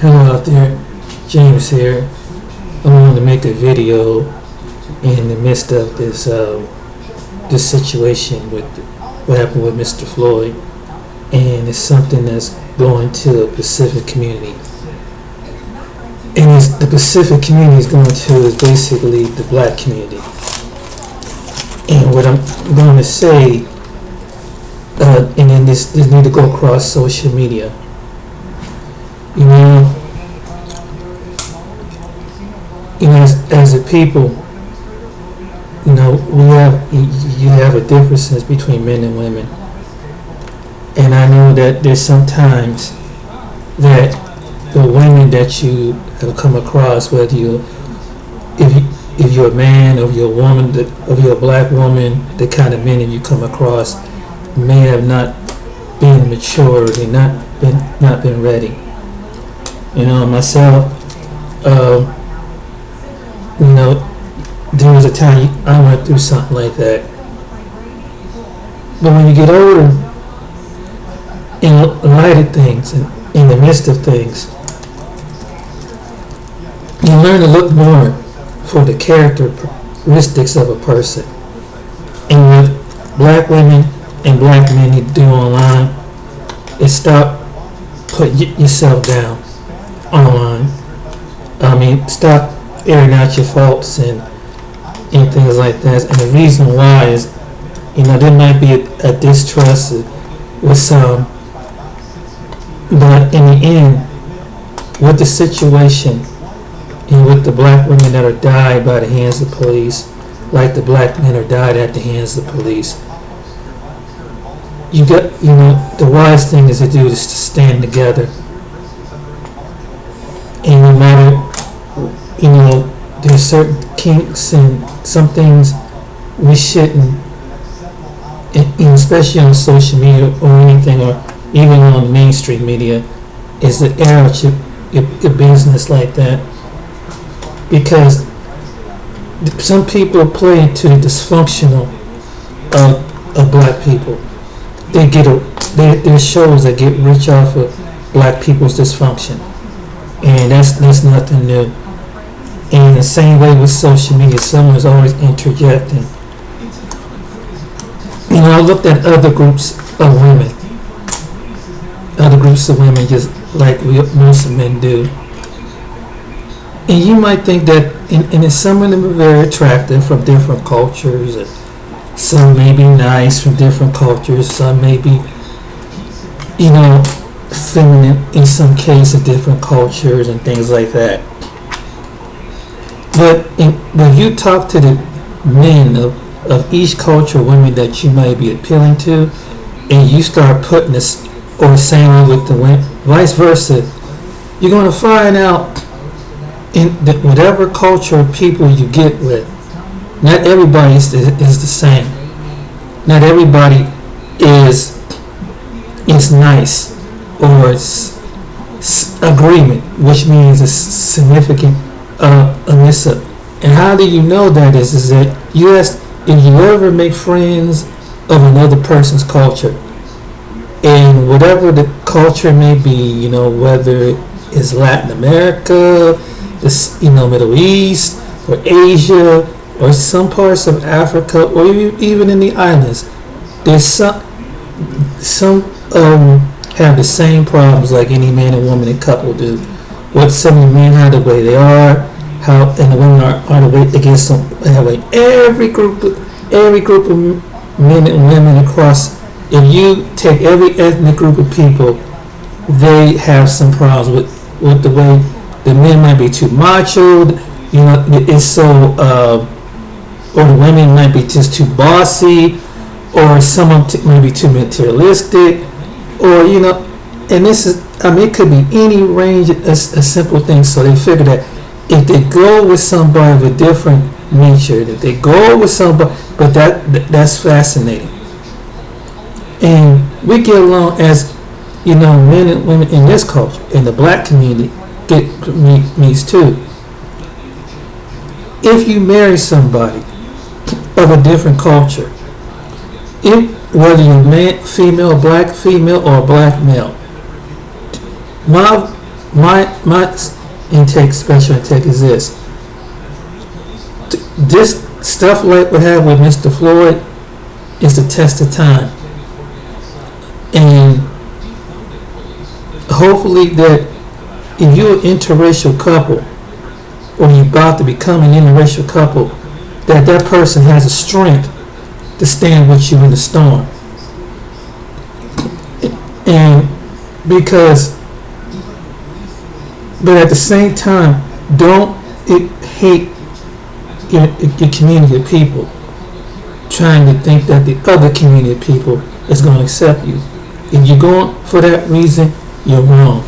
Hello out there, James here. I wanted to make a video in the midst of this situation with what happened with Mr. Floyd, and it's something that's going to a Pacific community. And the Pacific community is going to is basically the black community. And what I'm going to say, and then this need to go across social media. As a people, you have a differences between men and women, and I know that there's sometimes that the women that you have come across, whether if you're a man, or you're a woman, or you're a black woman, the kind of men that you come across may have not been mature, they not been ready. Myself, there was a time I went through something like that. But when you get older, in light of things, and in the midst of things, you learn to look more for the characteristics of a person. And what black women and black men need to do online is stop putting yourself down online. Stop airing out your faults and things like that. And the reason why is, there might be a distrust with some, but in the end, with the situation and with the black women that are died by the hands of police, like the black men are died at the hands of police, the wise thing is to do is to stand together. And no matter, there's certain kinks and some things we shouldn't, especially on social media or anything, or even on mainstream media, is to air out your business like that. Because some people play to the dysfunctional of black people. There's shows that get rich off of black people's dysfunction. And that's nothing new. And the same way with social media, someone's always interjecting. I looked at other groups of women just like most men do. And you might think that, and some of them are very attractive from different cultures, and some may be nice from different cultures, some may be, feminine in some cases, different cultures and things like that. But when you talk to the men of each culture, women that you might be appealing to, and you start putting this or saying with the women, vice versa, you're going to find out in whatever culture of people you get with, not everybody is the same. Not everybody is nice, or it's agreement, which means a significant miss-up. And how do you know that is that if you ever make friends of another person's culture, and whatever the culture may be, whether it's Latin America, Middle East, or Asia, or some parts of Africa, or even in the islands, there's some have the same problems like any man and woman and couple do. What some of the men are the way they are, and the women are the way against them that way. Every group of men and women across, if you take every ethnic group of people, they have some problems with the way the men might be too macho, it's so, or the women might be just too bossy, or some of them might be too materialistic, or and this is, it could be any range of simple things. So they figure that if they go with somebody with a different nature, that they go with somebody, but that's fascinating. And we get along as men and women in this culture, in the black community, meets too. If you marry somebody of a different culture, whether you're man, female, black female, or black male, my my special intake is this. This stuff like what happened with Mr. Floyd is the test of time, and hopefully that if you're an interracial couple or you're about to become an interracial couple, that person has the strength to stand with you in the storm. And but at the same time, don't hate your community of people trying to think that the other community of people is going to accept you. If you're going for that reason, you're wrong.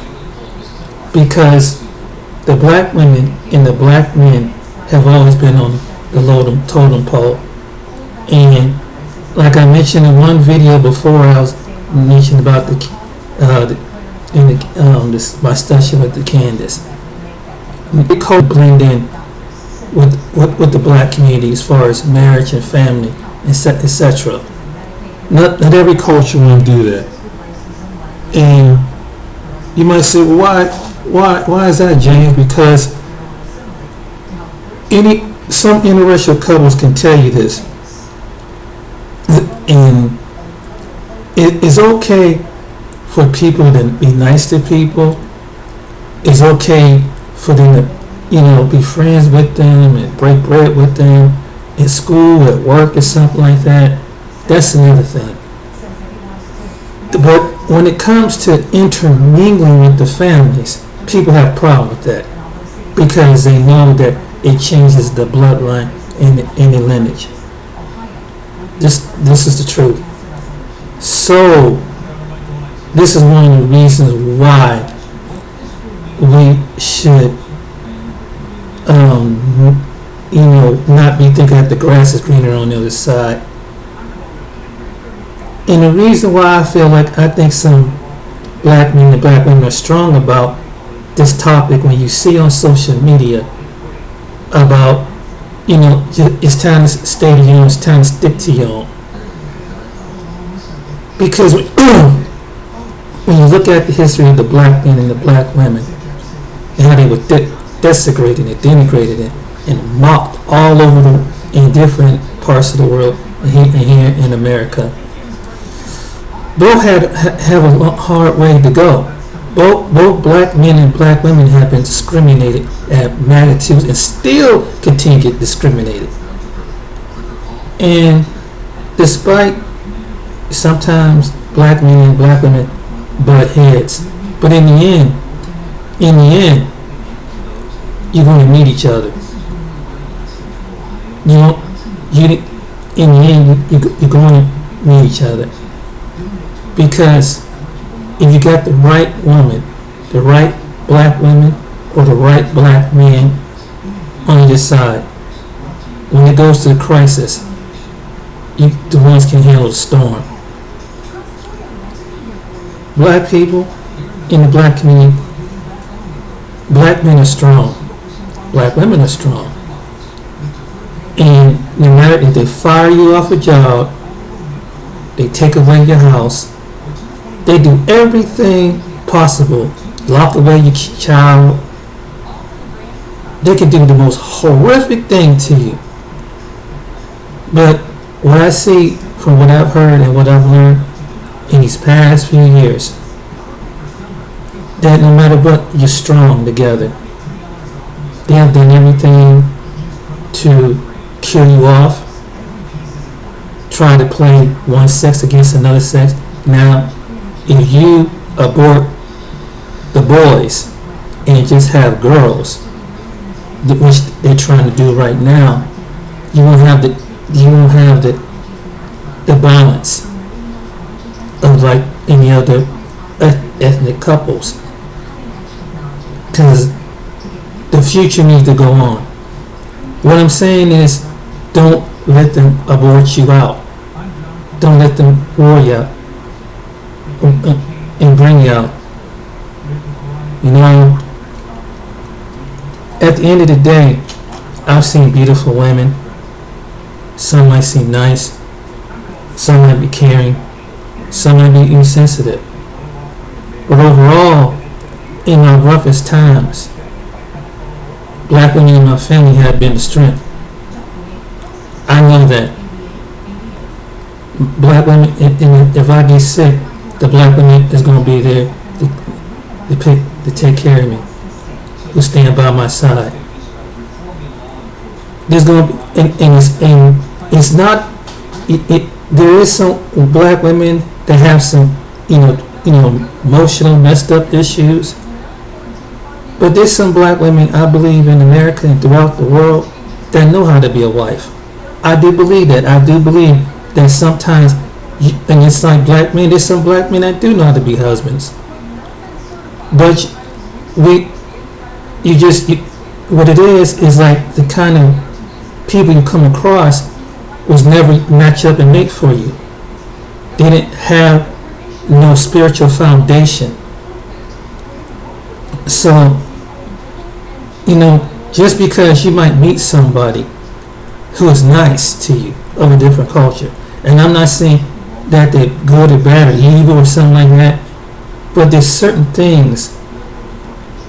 Because the black women and the black men have always been on the totem pole. And like I mentioned in one video before, I was mentioning about my discussion with the Candace. They blend in with the black community as far as marriage and family, etc. Not every culture will do that. And you might say, well, why is that, James? Because some interracial couples can tell you this, and it's okay for people to be nice to people. It's okay for them to, be friends with them and break bread with them in school, at work, or something like that. That's another thing. But when it comes to intermingling with the families, people have a problem with that because they know that it changes the bloodline and the lineage. This is the truth. So this is one of the reasons why we should not be thinking that the grass is greener on the other side. And the reason why I think some black men and black women are strong about this topic, when you see on social media about, it's time to stay to your own, it's time to stick to your own. Because when you look at the history of the black men and the black women, and how they were desecrated and denigrated and mocked all over in different parts of the world, and here in America, both have a hard way to go. Both black men and black women have been discriminated at magnitudes and still continue to get discriminated. And despite sometimes black men and black women butt heads, but in the end, you're going to meet each other. In the end, you're going to meet each other. Because if you got the right woman, the right black woman, or the right black man on your side, when it goes to the crisis, the ones can handle the storm. Black people in the black community, black men are strong, black women are strong. And no matter if they fire you off a job, they take away your house, they do everything possible, lock away your child, they can do the most horrific thing to you. But what I see from what I've heard and what I've learned in these past few years, that no matter what, you're strong together. They have done everything to kill you off, try to play one sex against another sex. Now, if you abort the boys and just have girls, which they're trying to do right now, you won't have the balance of like any other ethnic couples, because the future needs to go on. What I'm saying is, don't let them abort you out. Don't let them war you out and bring you out. At the end of the day, I've seen beautiful women. Some might seem nice, some might be caring, some might be insensitive. But overall, in my roughest times, black women in my family have been the strength. I know that black women, and if I get sick, the black woman is going to be there to take care of me, to stand by my side. There's going to be, and it's not. There is some black women that have some, emotional messed up issues. But there's some black women, I believe, in America and throughout the world that know how to be a wife. I do believe that. I do believe that sometimes, and it's like black men, there's some black men that do know how to be husbands. But what it is like the kind of people you come across was never match up and mate for you. They didn't have no spiritual foundation. So, just because you might meet somebody who is nice to you of a different culture, and I'm not saying that they're good or bad or evil or something like that, but there's certain things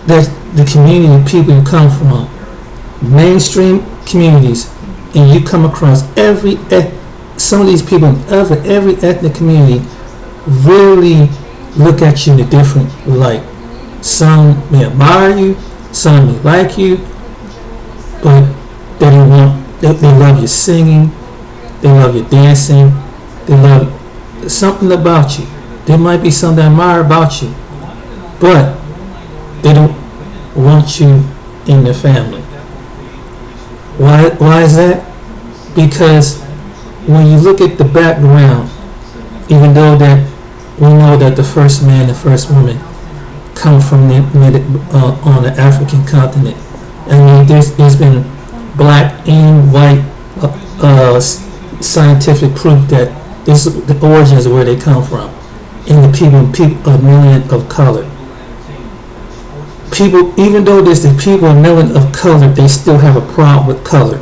that the community of people you come from, mainstream communities, and you come across some of these people in every ethnic community really look at you in a different light. Some may admire you, some may like you, but they love your singing, they love your dancing, they love something about you. There might be something they admire about you, but they don't want you in their family. Why is that? Because when you look at the background, even though that we know that the first man and first woman come from on the African continent, I mean, there's been black and white scientific proof that this is the origins of where they come from, and the people of million of color. People, even though there's the people of million of color, they still have a problem with color,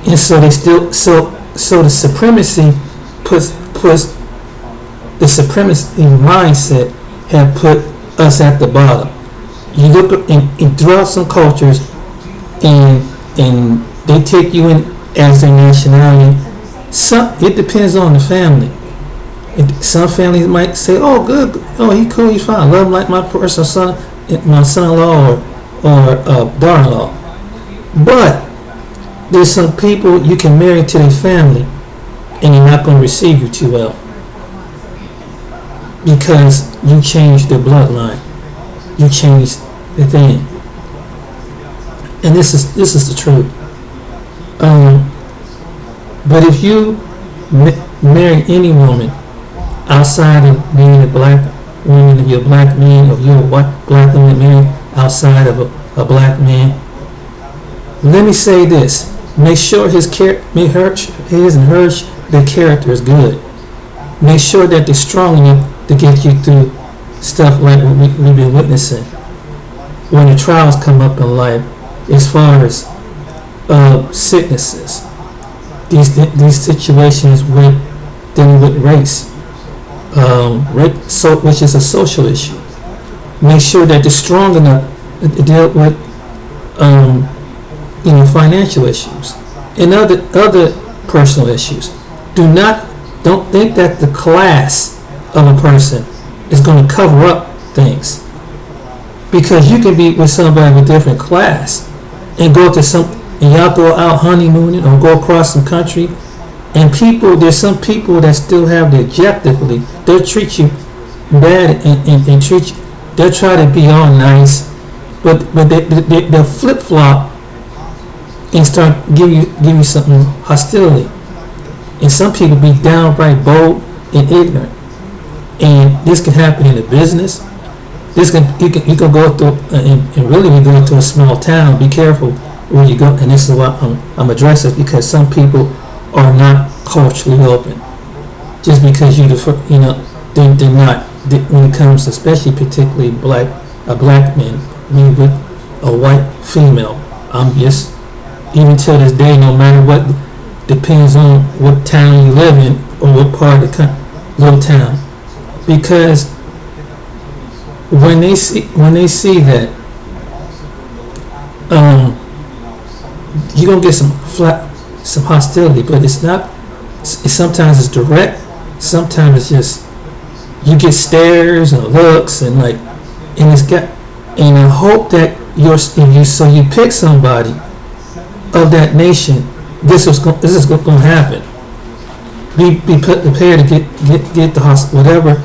and so they still so the supremacy puts the supremacy mindset have put us at the bottom. You look in throughout some cultures, and they take you in as their nationality. It depends on the family. Some families might say, "Oh, good. Oh, he cool. He's fine. I love him like my personal son, my son-in-law or daughter-in-law." But there's some people you can marry to their family, and they're not going to receive you too well because you changed their bloodline. You changed the thing, and this is the truth. But if you marry any woman outside of being a black woman, if you're a black man, or if you're a white black woman married outside of a black man, let me say this: make sure his and hers, their character is good. Make sure that they're strong enough to get you through stuff like what we've been witnessing when the trials come up in life, as far as sicknesses, these situations with dealing with race, which is a social issue. Make sure that they're strong enough to deal with financial issues and other personal issues. Don't think that the class of a person is going to cover up things, because you can be with somebody with a different class and y'all go out honeymooning or go across some country, and there's some people that still have the objectively, they'll treat you bad and treat you, they'll try to be all nice, but they'll flip-flop and start give you something hostility. And some people be downright bold and ignorant, and this can happen in a business. You can go through, and really we go to a small town. Be careful where you go, and this is why I'm addressing this, because some people are not culturally open. Just because they're not, when it comes to, especially particularly a black man, with a white female. I'm just, even till this day, no matter what, depends on what town you live in or what part of the little town, because when they see that, you're gonna get some hostility, but it's not. Sometimes it's direct. Sometimes it's just you get stares and looks and like, and it's got. And I hope that you pick somebody of that nation. This is going to happen. Be prepared to get the hospital, whatever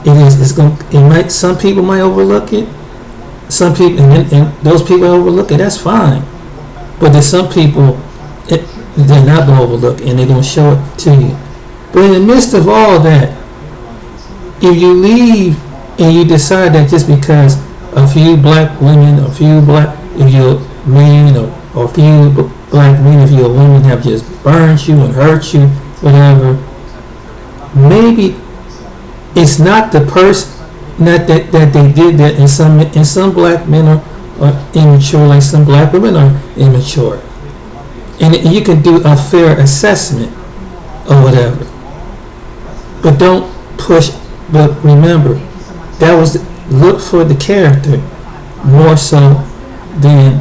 it is. Some people might overlook it. Some people, and those people overlook it. That's fine. But there's some people they're not going to overlook, and they're going to show it to you. But in the midst of all that, if you leave and you decide that just because a few black women, if you're a man, or a few black men, if you're a woman, have just burned you and hurt you, whatever, maybe it's not the person that they did that, and some black men are immature, like some black women are immature, and you can do a fair assessment or whatever, but don't push. But remember, that was look for the character more so than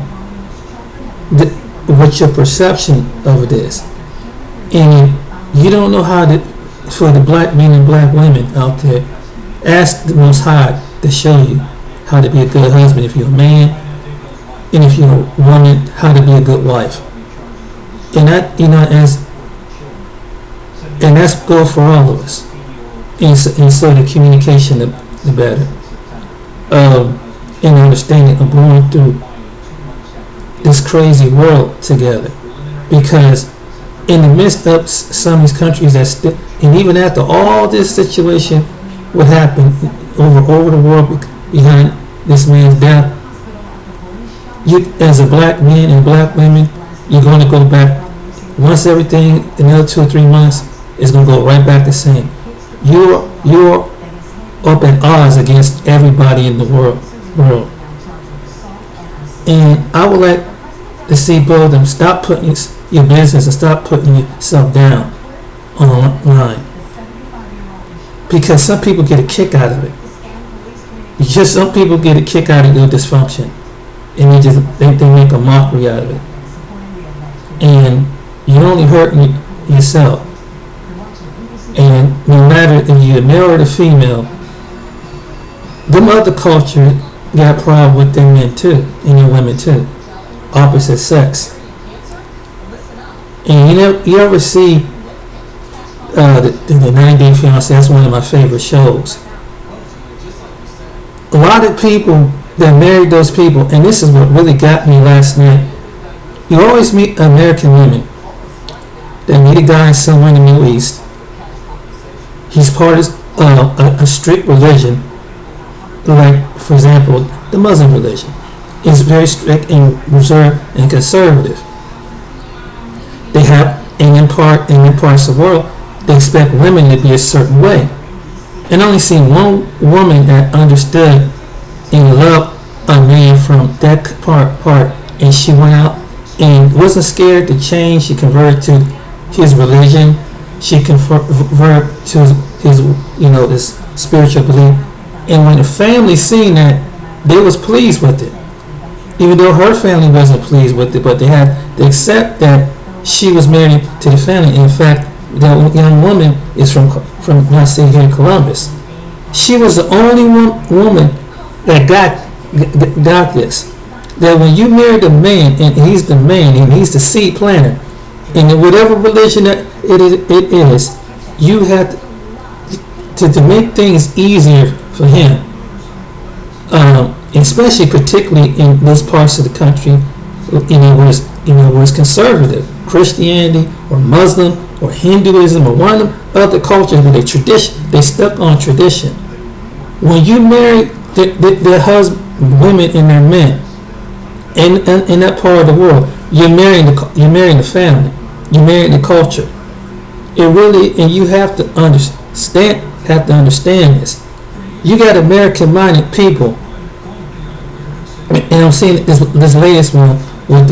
what your perception of it is. And you don't know how to, for the black men and black women out there, ask the Most High to show you how to be a good husband if you're a man, and if you're a woman, how to be a good wife. And that, and that's go for all of us. And so the communication, the better. And understanding of going through this crazy world together, because in the midst of some of these countries and even after all this situation would happen over the world behind this man's death, you as a black man and black women, you're going to go back once everything, another 2 or 3 months, is going to go right back the same. You're up at odds against everybody in the world. And I would like to see both of them stop putting your business and stop putting yourself down online, because some people get a kick out of it. Some people get a kick out of your dysfunction, and they make a mockery out of it, and you're only hurting yourself. And no matter if you're male or the female, them other cultures got problem with their men too, and their women too, opposite sex. And you ever see the 90 Day Fiancé? That's one of my favorite shows. A lot of people that married those people, and this is what really got me last night. You always meet American women that meet a guy somewhere in the Middle East. He's part of a strict religion, like, for example, the Muslim religion is very strict and reserved and conservative. They have, and in parts of the world, they expect women to be a certain way. And I only seen one woman that understood and loved a man from that part, and she went out and wasn't scared to change. She converted to his religion. She converted to his spiritual belief. And when the family seen that, they was pleased with it. Even though her family wasn't pleased with it, but they had to accept that she was married to the family. In fact, that young woman is from my city here in Columbus. She was the only woman that got this. That when you marry the man, and he's the man, and he's the seed planter, and whatever religion that it is, you have to make things easier for him. Especially particularly in those parts of the country, where it's conservative, Christianity or Muslim or Hinduism or one of the other cultures where they stuck on tradition. When you marry their husband, women and their men, in that part of the world, you're marrying the family, you're marrying the culture. It really, and you have to understand this. You got American-minded people. And I'm seeing this latest one with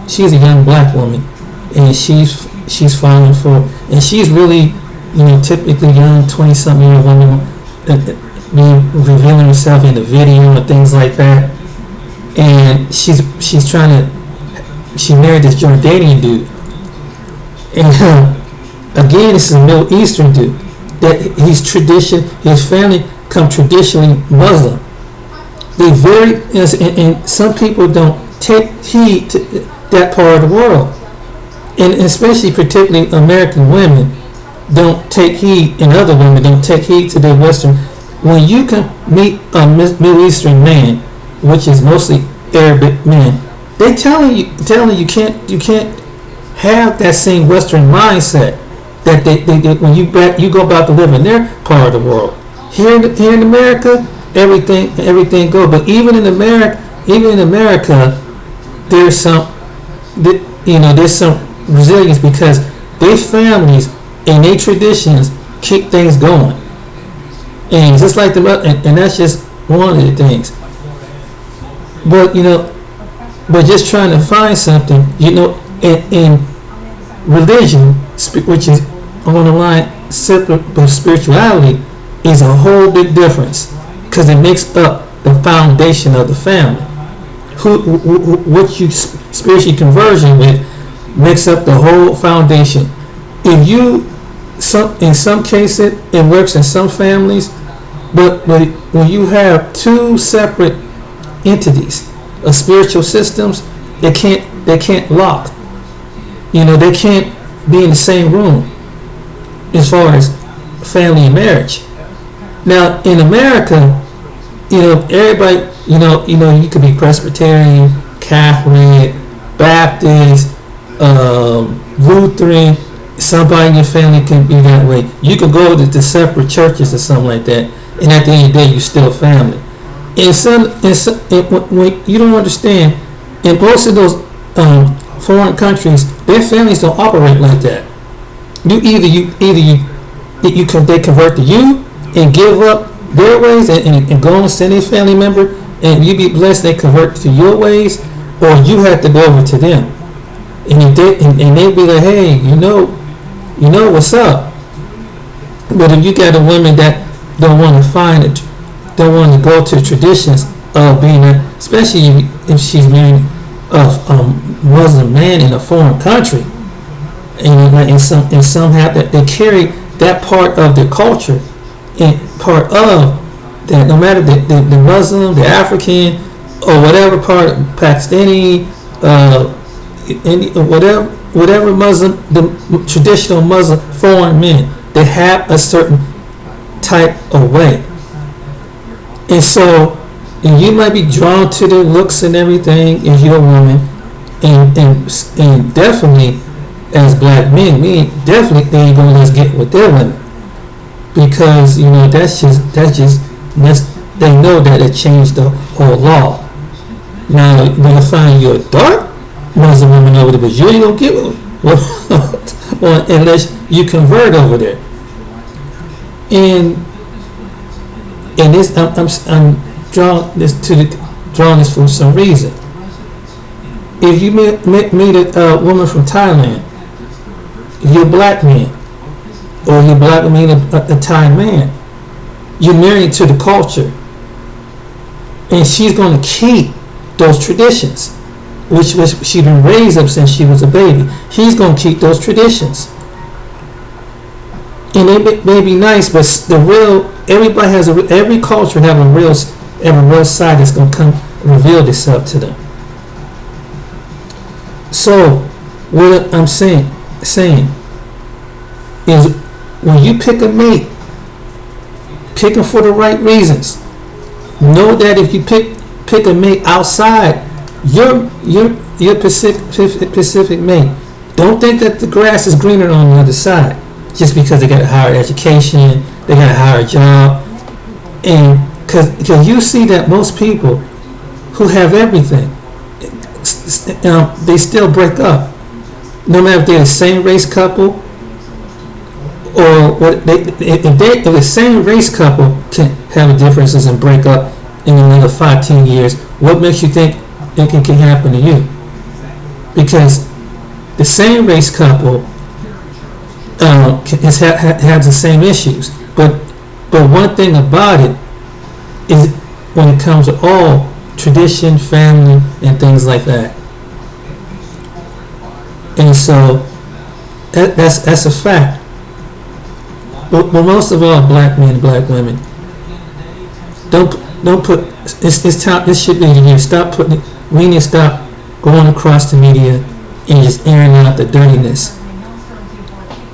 she's a young black woman, and she's filing and she's really, typically young, 20-something year old woman, being revealing herself in the video and things like that. And she's trying to, she married this Jordanian dude. And again, this is a Middle Eastern dude. That his family come traditionally Muslim. They very, and some people don't take heed to that part of the world. And especially, particularly American women, don't take heed, and other women don't take heed to their Western. When you can meet a Middle Eastern man, which is mostly Arabic men, they telling you you can't have that same Western mindset that they when you go about to live in their part of the world. Here in America, everything go. But even in America, there's some resilience, because their families and their traditions keep things going. And just like and that's just one of the things. But just trying to find something, in religion, which is on the line separate, but spirituality is a whole big difference, because it makes up the foundation of the family. What you spiritually conversion with makes up the whole foundation. If you, in some cases, it works in some families, but when you have two separate entities of spiritual systems, they can't lock. They can't be in the same room as far as family and marriage. Now in America, everybody, you could be Presbyterian, Catholic, Baptist, Lutheran. Somebody in your family can be that way. You could go to separate churches or something like that, and at the end of the day, you're still family. When you don't understand, in most of those foreign countries, their families don't operate like that. They convert to you and give up their ways and go and send a family member, and you be blessed. They convert to your ways, or you have to go over to them, and they be like, hey, you know what's up. But if you got a woman that don't want to find it, don't want to go to traditions of being especially if she's married a Muslim man in a foreign country, and some have that, they carry that part of their culture, and part of that, no matter the Muslim, the African, or whatever part, Pakistani, whatever Muslim, the traditional Muslim foreign men, they have a certain type of way. And so, and you might be drawn to their looks and everything if you're a woman, and definitely as black men, they ain't gonna let us get with their women, because they know that it changed the whole law. Now they'll find you a dark Muslim woman over there, but you ain't gonna get with unless you convert over there. And this, I'm drawing this for some reason. If you meet a woman from Thailand, you're a black man, or you're black man, a Thai man, you're married to the culture, and she's going to keep those traditions, which she's been raised up since she was a baby. He's going to keep those traditions, and they may be nice, but everybody has every culture have a real side that's going to come reveal itself to them. So what I'm saying is, when you pick a mate, pick them for the right reasons. Know that if you pick a mate outside your Pacific mate, don't think that the grass is greener on the other side just because they got a higher education, they got a higher job, and because you see that most people who have everything, they still break up, no matter if they're the same race couple, or if the same race couple can have differences and break up in another 5-10 years. What makes you think it can happen to you? Because the same race couple has the same issues, but one thing about it, is when it comes to all tradition, family, and things like that. And so that's a fact. But most of all, black men, black women, don't put. It's time. This should be the year. Stop putting. We need to stop going across the media and just airing out the dirtiness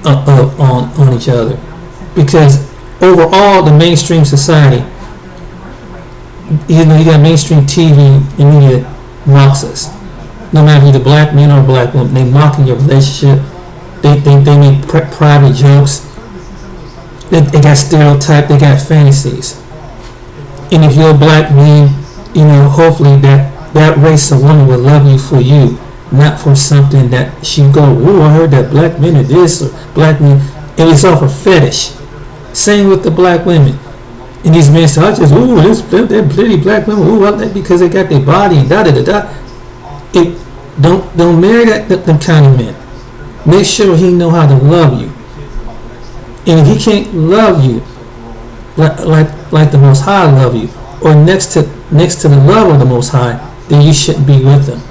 on each other, because overall, the mainstream society, you got mainstream TV and media mocks us. No matter if you're black man or black woman, they mocking your relationship. They make private jokes. They got stereotypes. They got fantasies. And if you're a black man, hopefully that race of woman will love you for you, not for something that she go, oh, I heard that black men are this, or black men, and it's off a fetish. Same with the black women. And these men say, I just, ooh, that pretty black women, ooh, I like because they got their body and da-da-da-da. Don't marry them kind of men. Make sure he know how to love you. And if he can't love you like the Most High love you, or next to the love of the Most High, then you shouldn't be with them.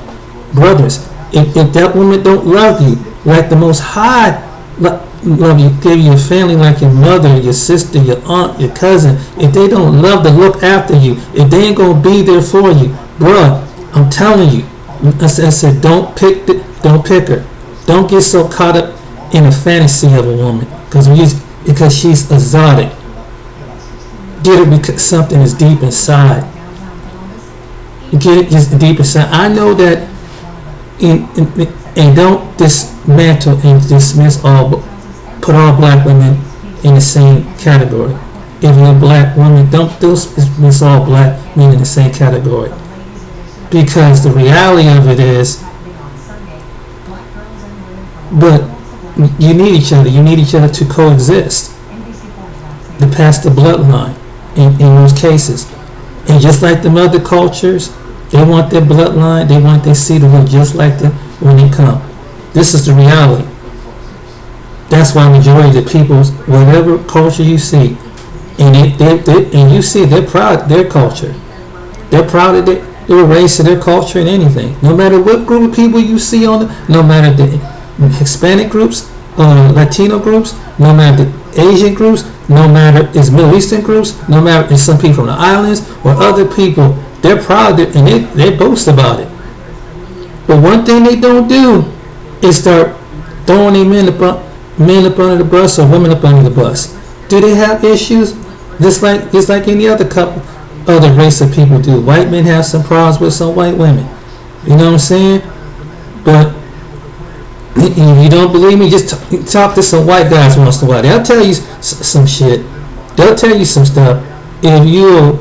Brothers, if that woman don't love you like the Most High love you, give you a family like your mother, your sister, your aunt, your cousin, if they don't love to look after you, if they ain't gonna be there for you, bruh, I'm telling you, I said don't pick her. Don't get so caught up in a fantasy of a woman because she's exotic. Get her because something is deep inside. Get it just deep inside. I know that, and don't dismantle and dismiss put all black women in the same category. If you're a black woman, don't dismiss all black men in the same category. Because the reality of it is, but you need each other. You need each other to coexist, to pass the bloodline in those cases. And just like the other cultures, they want their bloodline, they want their seed to look just like them when they come. This is the reality. That's why majority of the peoples, whatever culture you see, and you see they're proud of their culture. They're proud of their race, of their culture, and anything. No matter what group of people you see no matter the Hispanic groups, Latino groups, no matter the Asian groups, no matter it's Middle Eastern groups, no matter it's some people from the islands or other people, they're proud of it and they boast about it. But one thing they don't do is start throwing their men up under the bus or women up under the bus. Do they have issues? Just like any other other race of people do. White men have some problems with some white women. You know what I'm saying? But if you don't believe me, just talk to some white guys once in a while. They'll tell you some shit. They'll tell you some stuff. If you're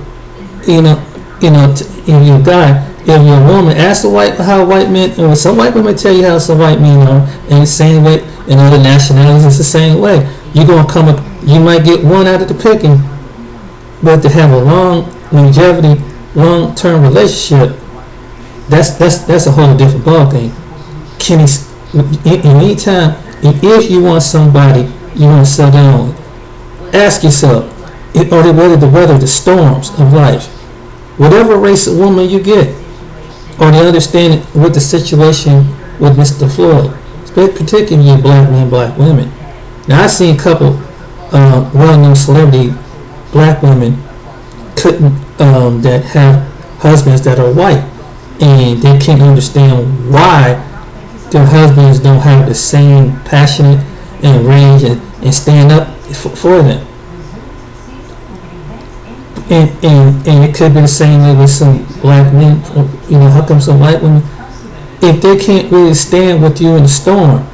a guy, if you're a woman, ask how white men, or some white women tell you how some white men are, and the same way in other nationalities, it's the same way. You're gonna come up, you might get one out of the picking, but to have a long-term relationship, that's a whole different ballgame. Anytime, if you want somebody you want to settle down with, ask yourself, are they ready to weather the storms of life? Whatever race of woman you get, or they understand what the situation with Mr. Floyd, particularly black men, black women. Now I've seen a couple well-known celebrity black women that have husbands that are white, and they can't understand why their husbands don't have the same passionate and range and stand up for them. And it could be the same way with some black men. How come some white women, if they can't really stand with you in the storm,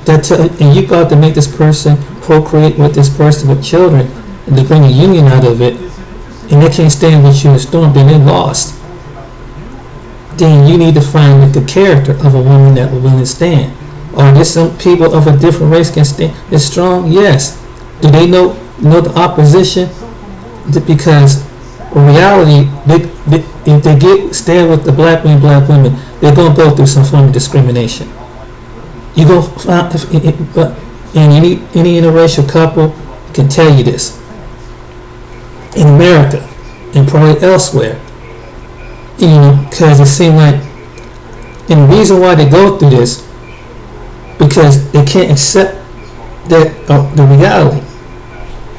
and you got to make this person procreate with this person with children, and to bring a union out of it, and they can't stand with you in the storm, then they're lost. Then you need to find the character of a woman that will willing to stand. Or there's some people of a different race can stand. They're strong, yes. Do they know the opposition? Because in reality, if they stand with the black men, black women, they're gonna go through some form of discrimination. You go find, but in any interracial couple can tell you this. In America, and probably elsewhere. Because it seems like, and the reason why they go through this, because they can't accept that the reality.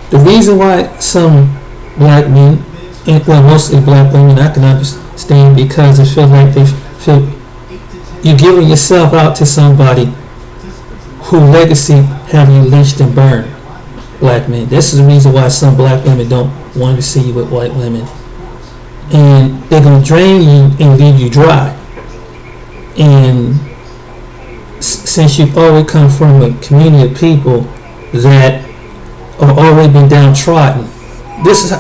The reason why some black men, and well, mostly black women, I can understand, because it feels like they feel you're giving yourself out to somebody whose legacy have you lynched and burned. Black men. This is the reason why some black women don't want to see you with white women, and they're gonna drain you and leave you dry. And since you've always come from a community of people that are already been downtrodden,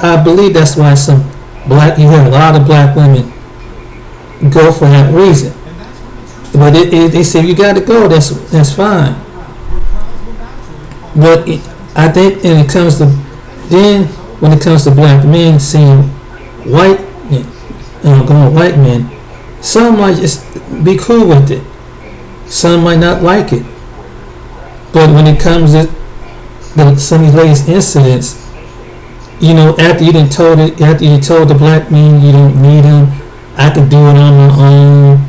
I believe that's why you have a lot of black women go for that reason. But they say you got to go. That's fine. But I think when it comes to black men seeing white men, going white men, some might just be cool with it. Some might not like it. But when it comes to some of these latest incidents, after you told the black men you don't need them, I can do it on my own.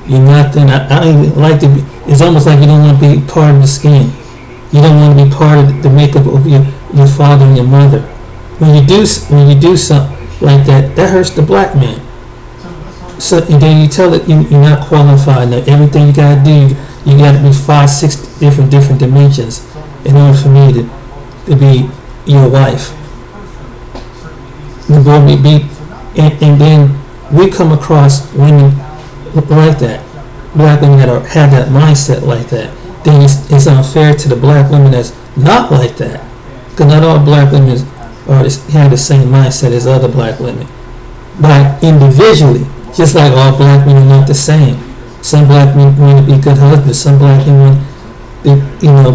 You're nothing. I don't even like to be. It's almost like you don't want to be part of the scheme. You don't want to be part of the makeup of your father and your mother. When you do something like that, that hurts the black man. So and then you tell it you're not qualified. Now everything you gotta do, you gotta be 5, 6 different dimensions in order for me to be your wife. And then we come across women like that, black women that have that mindset like that. Then it's unfair to the black women that's not like that, because not all black women have the same mindset as other black women. But individually, just like all black women are not the same. Some black women want to be good husbands. Some black women,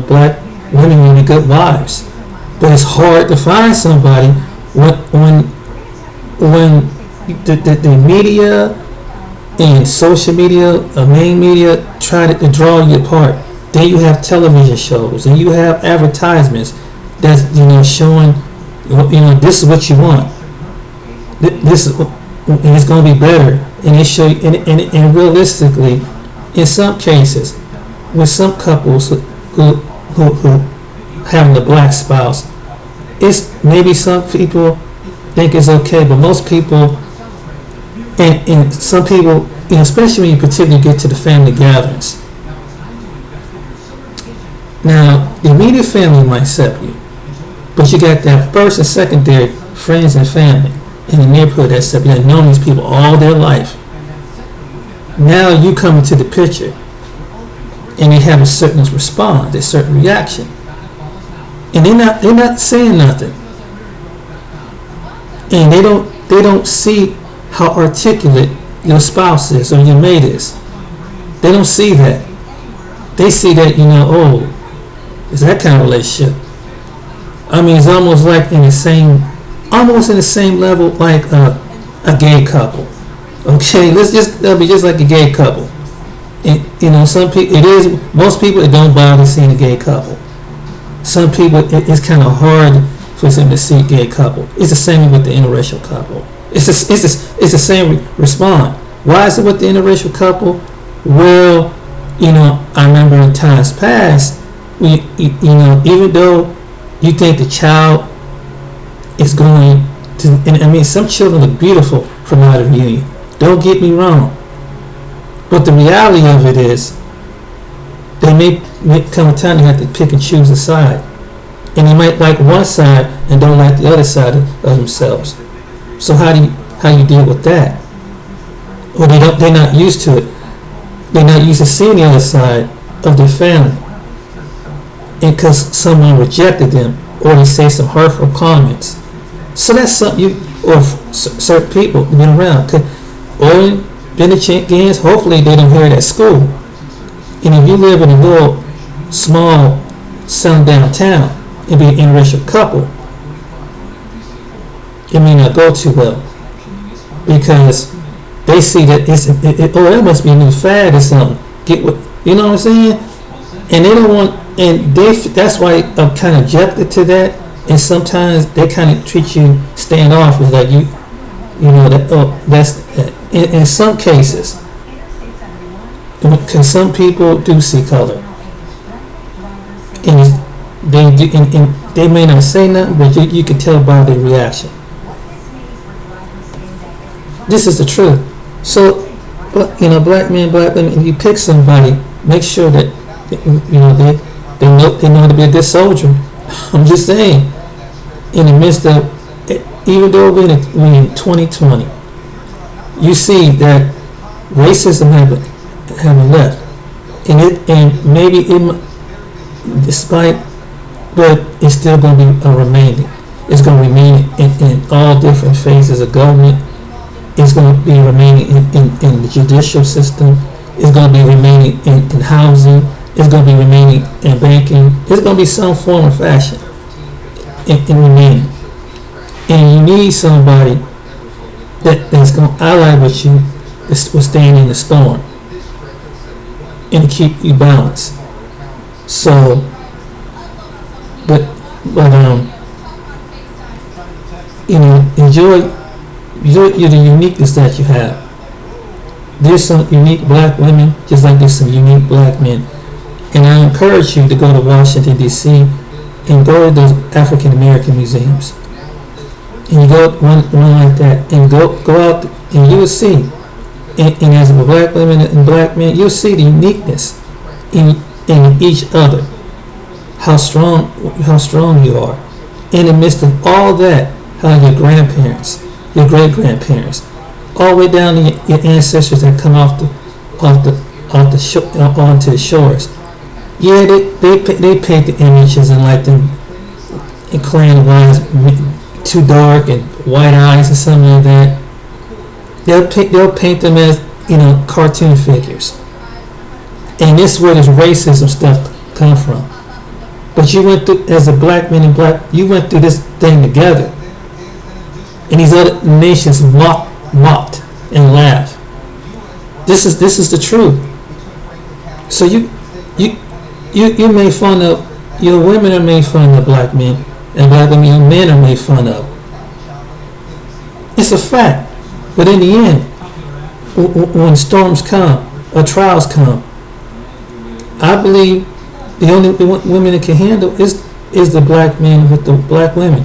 black women want to be good wives. But it's hard to find somebody when the media and social media, main media, try to draw you apart. Then you have television shows and you have advertisements that's showing this is what you want. This is, and it's going to be better. And they show you, and realistically, in some cases, with some couples who having a black spouse, it's maybe some people think it's okay, but most people, and some people, especially when you particularly get to the family gatherings. Now, the immediate family might accept you, but you got that first and secondary friends and family in the neighborhood that accept you, that known these people all their life. Now you come into the picture, and they have a certain response, a certain reaction, and they're not saying nothing, and they don't see how articulate your spouse is or your mate is. They don't see that. They see that it's that kind of relationship. I mean, it's almost like in the same level like a gay couple. Okay, that'll be just like a gay couple. And some people, most people it don't bother seeing a gay couple. Some people it's kind of hard for them to see a gay couple. It's the same with the interracial couple. It's the same response. Why is it with the interracial couple? Well, I remember in times past, even though you think the child is going to, and I mean, some children look beautiful from out of union. Don't get me wrong. But the reality of it is, they may come a time they have to pick and choose a side. And they might like one side and don't like the other side of themselves. So how you deal with that? Or they're not used to it. They're not used to seeing the other side of their family. And because someone rejected them, or they say some hurtful comments. So that's something or certain people have been around. Or been a chance, hopefully they don't hear it at school. And if you live in a little small sundown town and be an interracial couple, it may not go too well, because they see that it must be a new fad or something. You know what I'm saying? And they don't want, and that's why I'm kind of objected to that, and sometimes they kind of treat you standoffish, like you know that. Oh, that's in some cases, because some people do see color, and and they may not say nothing, but you can tell by their reaction. This is the truth. So, you know, black men, black women, if you pick somebody, make sure that you know they know how to be a good soldier. I'm just saying, in the midst of, even though we're in 2020, you see that racism haven't left, and maybe despite, but it's still going to be remaining. It's going to remain in all different phases of government. It's going to be remaining in the judicial system. It's going to be remaining in housing. It's going to be remaining in banking. It's going to be some form or fashion in remaining. And you need somebody that's going to ally with you, that will stand in the storm and keep you balanced. So, but you know, enjoy the uniqueness that you have. There's some unique black women, just like there's some unique black men. And I encourage you to go to Washington, D.C. and go to those African American museums. And you go one like that, and go out, and you will see, and as a black women and black men, you'll see the uniqueness in each other. How strong you are. In the midst of all that, how your grandparents, your great grandparents, all the way down to your ancestors that come onto the shores. Yeah, they paint the images and like them in clan lines, too dark and white eyes or something like that. They'll paint them as, you know, cartoon figures. And this is where this racism stuff come from. But you went through, as a black man and black, you went through this thing together. And these other nations mocked and laughed. This is the truth. So you made fun of, your women are made fun of black men, and black women, your men are made fun of. It's a fact. But in the end, when storms come or trials come, I believe the only women that can handle is the black men with the black women,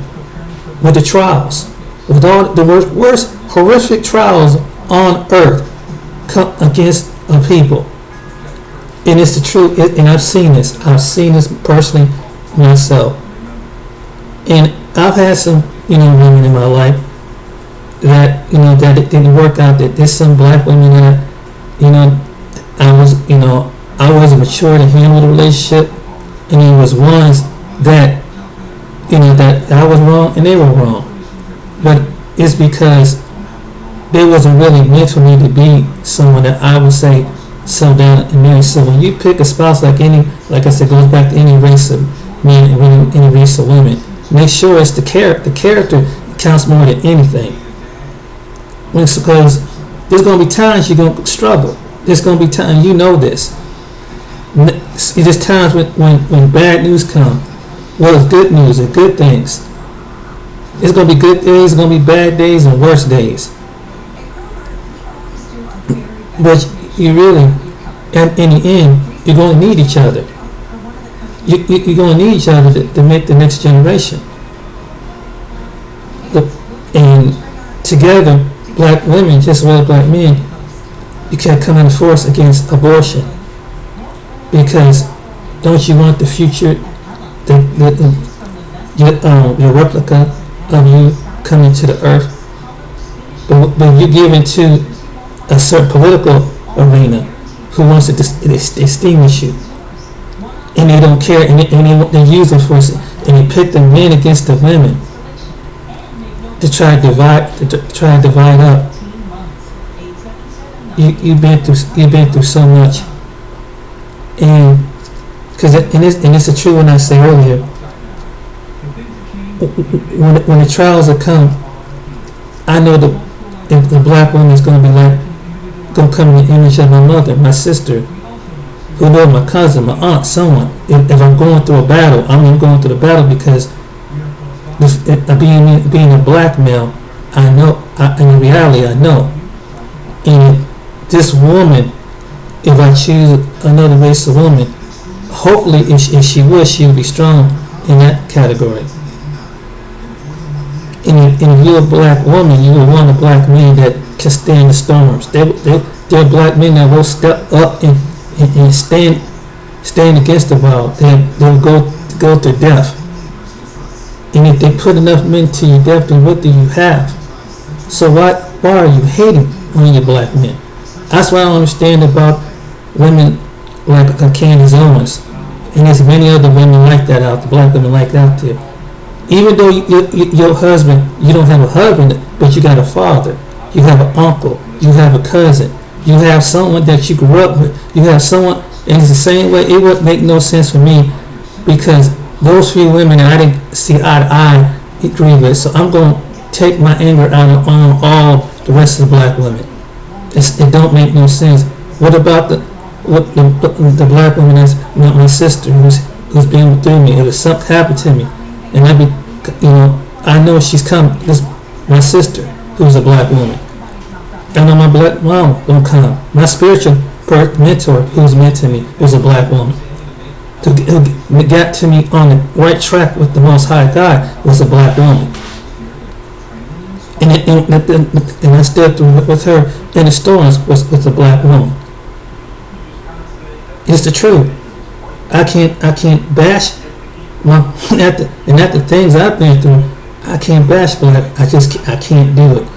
with the trials, with all the worst horrific trials on earth come against a people. And it's the truth. And I've seen this personally myself. And I've had some, you know, women in my life that, you know, that it didn't work out. That there's some black women that, you know, I wasn't mature to handle the relationship, and there was ones that, you know, that I was wrong and they were wrong. But it's because they wasn't really meant for me to be someone that I would say settle down and marry. So when you pick a spouse, like I said, goes back to any race of men and women, any race of women, make sure it's the character. The character counts more than anything. Because there's going to be times you're going to struggle. There's going to be times, you know this. There's times when bad news come. Well, it's good news and good things. It's going to be good days, it's going to be bad days and worse days. But you really, and in the end, you're going to need each other. You're going to need each other to make the next generation. And together, black women, just as well as black men, you can't come into force against abortion. Because don't you want the future, your replica of you coming to the earth? But you give into a certain political arena who wants to extinguish you, and they don't care, and they use it for, and they pit the men against the women to try to divide up. You've been through so much, and it's a true when I say earlier, when the trials are come, I know the black woman is going to be like, going to come in the image of my mother, my sister, who knows, my cousin, my aunt, someone. If I'm going through a battle, I'm going through the battle because being a black male, I know. In reality, I know. And this woman, if I choose another race of woman, hopefully, if she would, she would be strong in that category. And if you're a black woman, you would want a black man that can stand the storms. They're black men that will step up and stand against the wild. They'll go to death. And if they put enough men to your death, then what do you have? So why are you hating on your black men? That's what I don't understand about women like Candace Owens. And there's many other women like that out there, black women like that out there. Even though your husband, you don't have a husband, but you got a father, you have an uncle, you have a cousin, you have someone that you grew up with, you have someone, and it's the same way. It would make no sense for me, because those few women I didn't see eye to eye agree with, so I'm going to take my anger out on all the rest of the black women. It don't make no sense. What about the black woman that's my sister who's been through me? If something happened to me, and I know she's come. This my sister who's a black woman. I know my black mom gonna come. My spiritual mentor who's mentoring me is a black woman. Who got to me on the right track with the Most High God was a black woman. And I stood through with her in the storms was a black woman. It's the truth. I can't bash at the things I've been through. I can't bash black. I can't do it.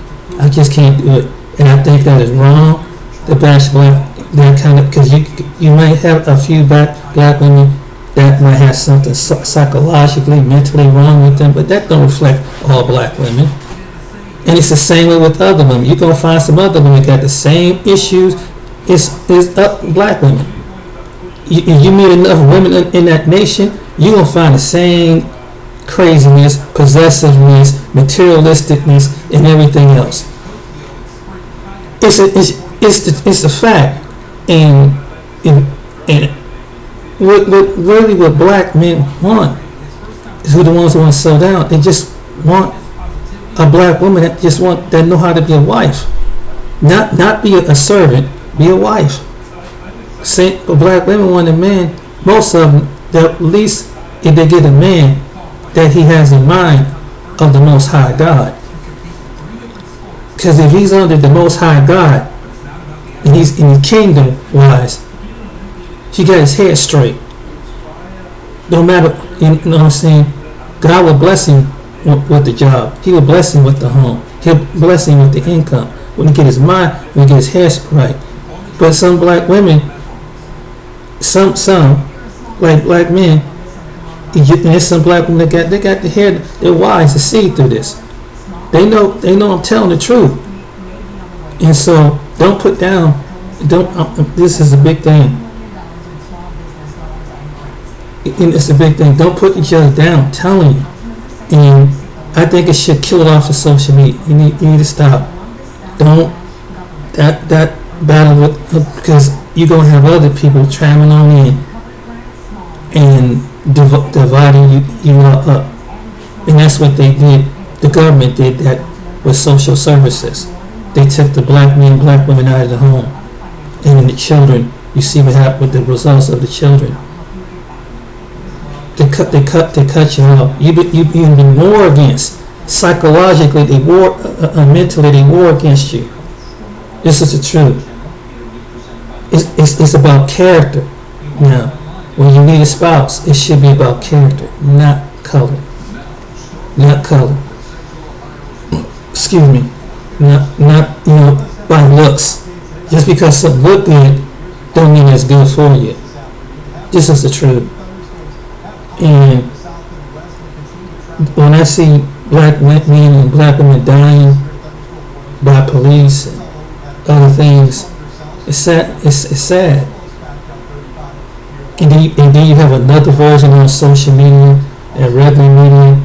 I just can't do it. And I think that is wrong to bash black. That kind of, because you might have a few black women that might have something psychologically, mentally wrong with them, but that don't reflect all black women. And it's the same way with other women. You're gonna find some other women that got the same issues as black women. If you meet enough women in that nation, you're gonna find the same craziness, possessiveness, materialisticness, and everything else. It's a fact. And what black men want is who the ones who want to settle down. They just want a black woman that know how to be a wife, not be a servant, be a wife. But black women want a man. Most of them, that at least if they get a man that he has in mind of the Most High God. Because if he's under the Most High God and he's in the kingdom wise, he got his head straight. No matter, you know what I'm saying? God will bless him with the job. He will bless him with the home. He'll bless him with the income. When he get his mind, when he get his head right. But some black women, some like black men, there's some black women that they got the head, they're wise to see through this. They know I'm telling the truth. And so don't put down. This is a big thing. It's a big thing. Don't put each other down. I'm telling you. And I think it should kill it off of social media. You need to stop. Don't that battle with, because you're gonna have other people tramming on in and dividing you up. And that's what they did. The government did that with social services. They took the black men, black women out of the home, and the children. You see what happened with the results of the children. They cut you off. You've been war against. Psychologically, they war. Mentally, they war against you. This is the truth. It's about character. Now, when you need a spouse, it should be about character, not color. Not color. Excuse me. Not by looks. Just because something look good, don't mean it's good for you. This is the truth. And when I see black men and black women dying by police and other things, it's sad. It's sad. And then you have another version on social media and regular media.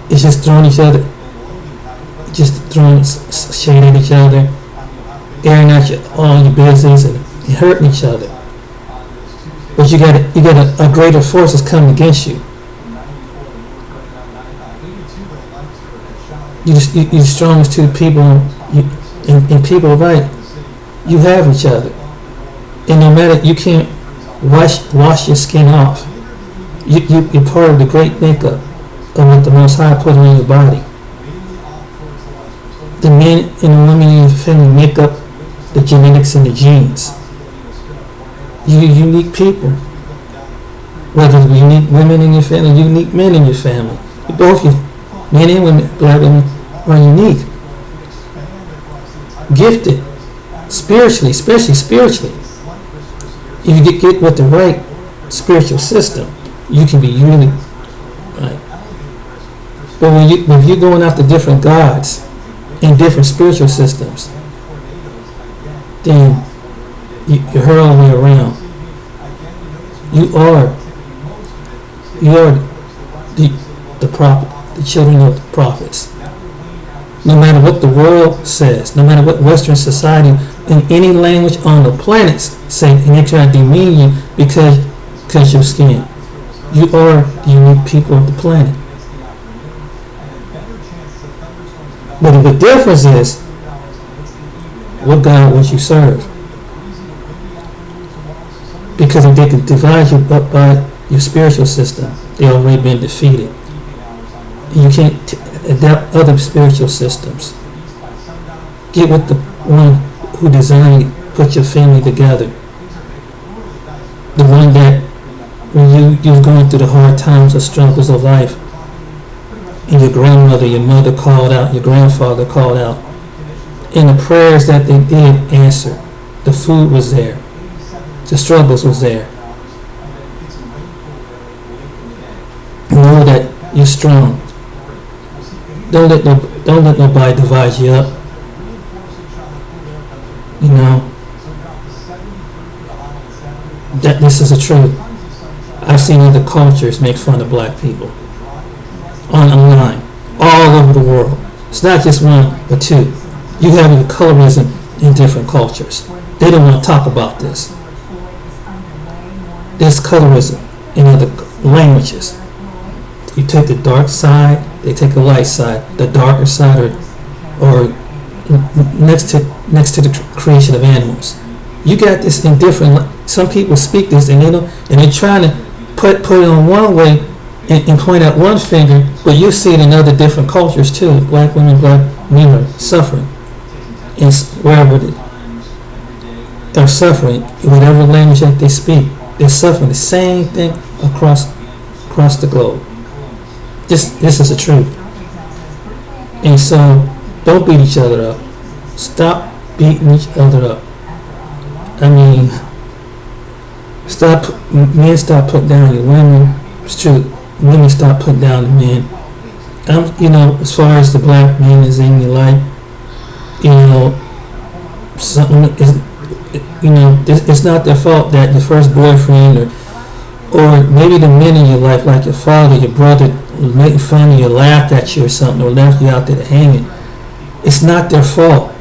It's just throwing each other, just throwing shade at each other, airing out all your business and hurting each other. But you got a greater force that's coming against you. You're the strongest two people, and people are right. You have each other. And no matter, you can't wash your skin off. You're part of the great makeup of what the Most High put on your body. The men and the women in your family make up the genetics and the genes. You're unique people. Whether it's unique women in your family, unique men in your family. Both you, men and women, black women, are unique. Gifted. Spiritually, especially spiritually. If you get with the right spiritual system, you can be really right. But when you're going after different gods and different spiritual systems, then you're her all the way around. You are the prophet, the children of the prophets. No matter what the world says, no matter what Western society in any language on the planet say, and they try to demean you because your skin. You are the unique people of the planet. But the difference is, what God would you serve? Because if they can divide you up by your spiritual system, they already been defeated. You can't adapt other spiritual systems. Get with the one who designed, put your family together. The one that when you was going through the hard times or struggles of life, and your grandmother, your mother called out, your grandfather called out, and the prayers that they did answer. The food was there. The struggles was there. Know that you're strong. Don't let nobody divide you up. You know that this is the truth. I've seen other cultures make fun of black people online, all over the world. It's not just one or two. You have colorism in different cultures. They don't want to talk about this. There's colorism in other languages. You take the dark side, they take the light side. The darker side, or next to the creation of animals. You got this in different. Some people speak this, and they're trying to put it on one way and point out one finger, but you see it in other different cultures too. Black women, black men are suffering, and wherever they're suffering, in whatever language that they speak, they're suffering the same thing across the globe. This is the truth. And so, don't beat each other up. Stop beating each other up. I mean, men stop putting down your women. It's true. Women stop putting down the men. As far as the black men is in your life, something is, it's not their fault that your first boyfriend or maybe the men in your life, like your father, your brother, making fun of you, laughed at you or something, or left you out there hanging. It's not their fault.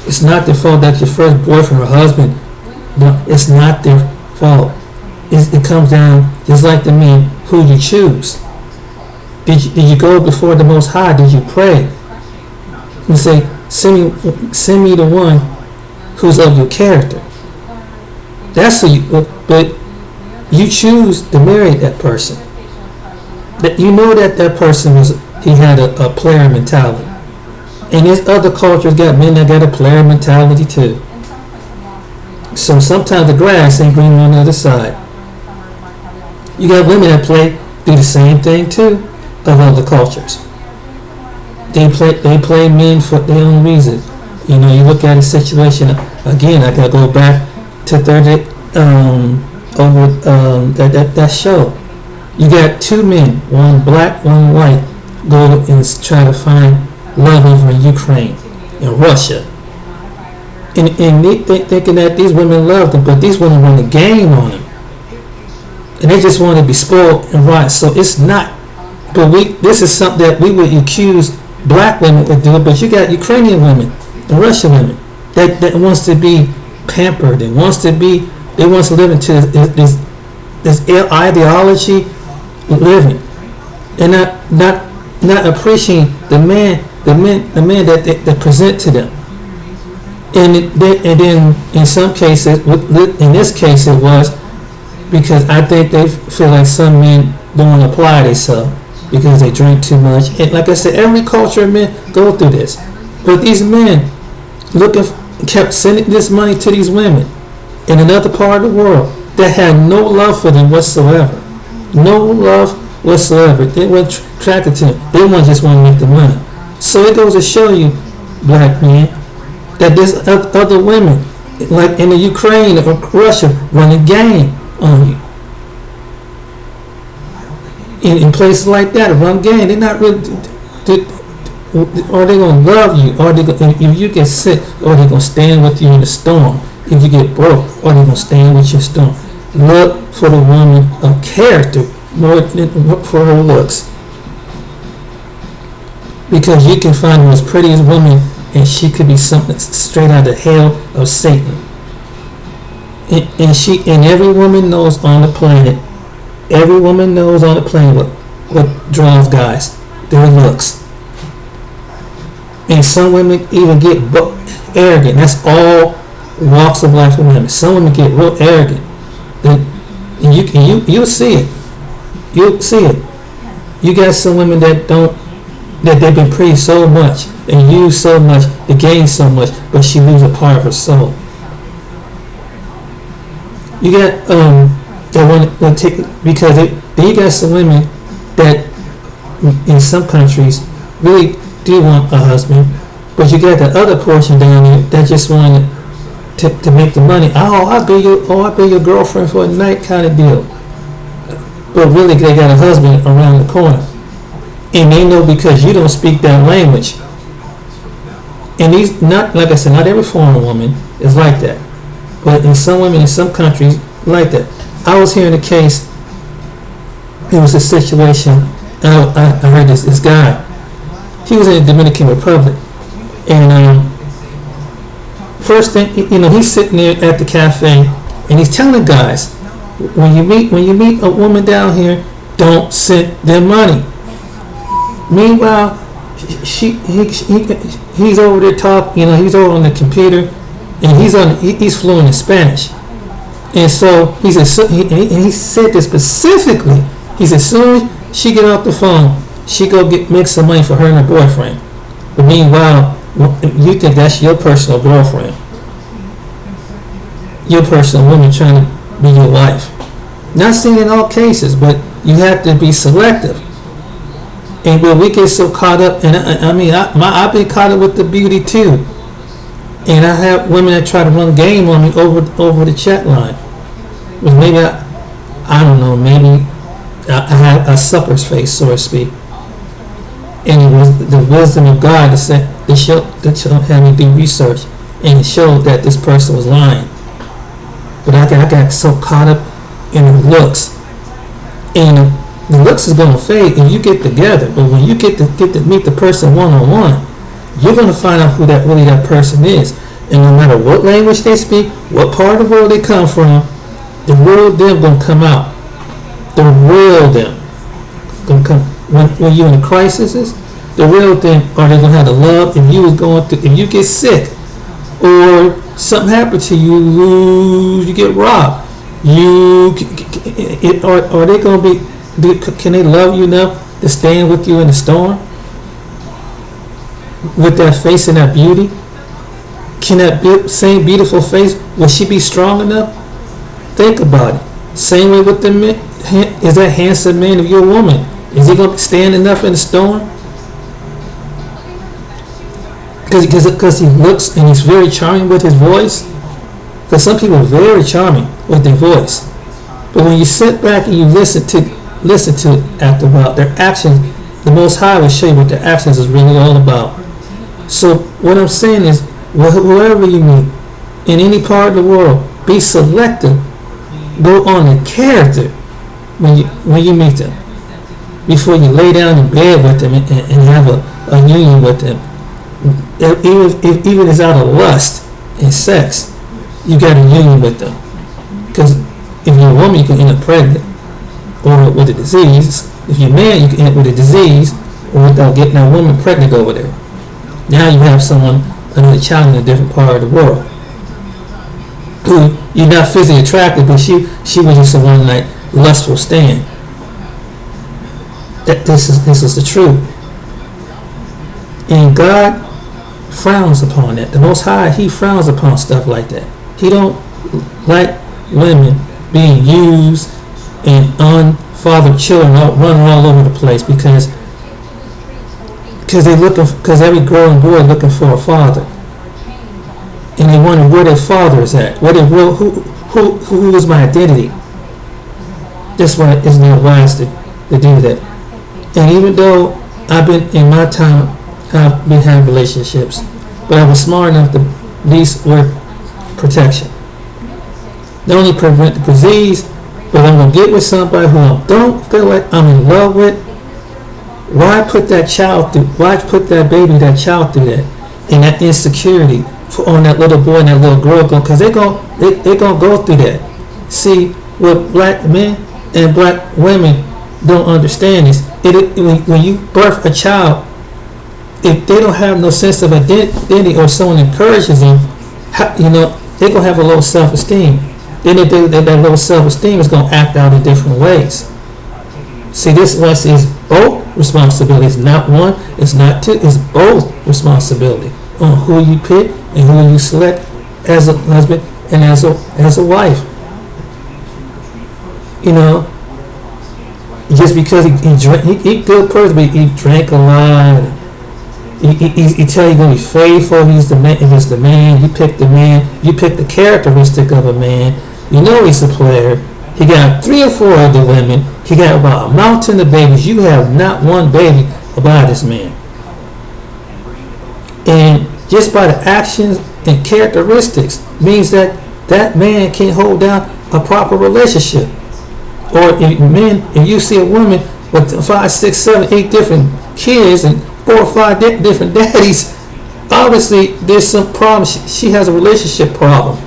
It's not their fault that your first boyfriend or husband. No, it's not their fault. It comes down just like the men who you choose. Did you go before the Most High? Did you pray and say, send me the one who's of your character? That's who you. But you choose to marry that person. That you know that person he had a player mentality. And there's other cultures got men that got a player mentality too. So sometimes the grass ain't green on the other side. You got women that do the same thing too of other cultures. They play men for their own reason. You look at a situation again. I gotta go back to that show. You got two men, one black, one white, go and try to find love over in Ukraine and Russia. And they thinking that these women love them, but these women run the game on them. And they just want to be spoiled and right. So it's not. But this is something that we would accuse black women of doing. But you got Ukrainian women and Russian women that wants to be pampered and wants to live into this ideology living, and not appreciating the man the men that present to them. And then in some cases, in this case it was because I think they feel like some men don't want to apply themselves because they drink too much. And like I said, every culture of men go through this. But these men kept sending this money to these women in another part of the world that had no love for them whatsoever. No love whatsoever. They weren't attracted to them. They just want to make the money. So it goes to show you, black men, that there's other women, like in the Ukraine or Russia, running game on you. In places like that, run game. They're not really. Are they gonna love you? Or if you get sick, or they gonna stand with you in the storm? If you get broke, or they gonna stand with your storm? Look for the woman of character more than for her looks, because you can find the most prettiest woman, and she could be something straight out of hell of Satan. And every woman knows on the planet. Every woman knows on the planet what draws guys. Their looks. And some women even get arrogant. That's all walks of life for women. Some women get real arrogant. And you'll see it. You'll see it. You got some women that they've been praised so much and used so much, they gain so much, but she loses a part of her soul. You got that want to take, because you got some women that in some countries really do want a husband, but you got the other portion down there that just wanted to make the money. I'll be your girlfriend for a night kind of deal. But really they got a husband around the corner. And they know because you don't speak that language. And these, not like I said, not every foreign woman is like that. But in some women in some countries like that. I was hearing a case. It was a situation. I heard this guy. He was in the Dominican Republic, and first thing, he's sitting there at the cafe, and he's telling the guys, when you meet a woman down here, don't send them money. Meanwhile, he's over there talking. He's over on the computer, and he's fluent in Spanish. And so he said this specifically. He said, as soon as she get off the phone, she go make some money for her and her boyfriend. But meanwhile, you think that's your personal girlfriend, your personal woman trying to be your wife. Not saying in all cases, but you have to be selective. And when we get so caught up, and I've been caught up with the beauty too. And I have women that try to run game on me over the chat line. But maybe I don't know, maybe I had a sucker's face, so to speak. And it was the wisdom of God that had me do research, and it showed that this person was lying. But I got so caught up in the looks, and the looks is gonna fade if you get together. But when you get to meet the person one-on-one, you're gonna find out who that person is. And no matter what language they speak, what part of the world they come from, the real them gonna come out. The real them gonna come when you're in a crisis. The real them are they gonna have the love if you get sick or something happened to you, you get robbed. Are they gonna be? Can they love you enough to stand with you in the storm? With that face and that beauty? Can that same beautiful face, will she be strong enough? Think about it. Same way with the men. Is that handsome man of your woman? Is he going to stand enough in the storm? Because he looks and he's very charming with his voice. Because some people are very charming with their voice. But when you sit back and you listen to it after a while, their actions, the Most High will show you what their actions is really all about. So what I'm saying is, whoever you meet in any part of the world, be selective. Go on the character when you meet them, before you lay down in bed with them and have a union with them. Even if it's out of lust and sex, you got a union with them. Because if you're a woman, you can end up pregnant or with a disease. If you're a man, you can end up with a disease or without getting that woman pregnant over there. Now you have someone, another child in a different part of the world, who you're not physically attracted, but she was just a one night lustful stand. That this is the truth. And God frowns upon that. The Most High, He frowns upon stuff like that. He don't like women being used and unfathered children running all over the place because every girl and boy looking for a father, and they wonder where their father is at. Who is my identity? That's why it's not wise to do that. And even though I've been in my time, I've been having relationships, but I was smart enough to at least wear protection. Not only prevent the disease, but I'm gonna get with somebody who I don't feel like I'm in love with. Why put that child through? Why put that baby, that child through that, and that insecurity on that little boy and that little girl? Because they're gonna go through that. See, what black men and black women don't understand is when you birth a child, if they don't have no sense of identity or someone encourages them, they're gonna have a low self-esteem. Then that low self-esteem is gonna act out in different ways. See, this is both responsibilities, not one, it's not two, it's both responsibility on who you pick and who you select as a husband and as a wife. Just because he good person, but he drank a lot. He tell you gonna be faithful. He's the man. You pick the man. You pick the characteristic of a man. You know he's a player. He got 3 or 4 other women. He got about a mountain of babies. You have not one baby about this man. And just by the actions and characteristics means that man can't hold down a proper relationship. Or if you see a woman with 5, 6, 7, 8 different kids and 4 or 5 different daddies, obviously there's some problem. She has a relationship problem.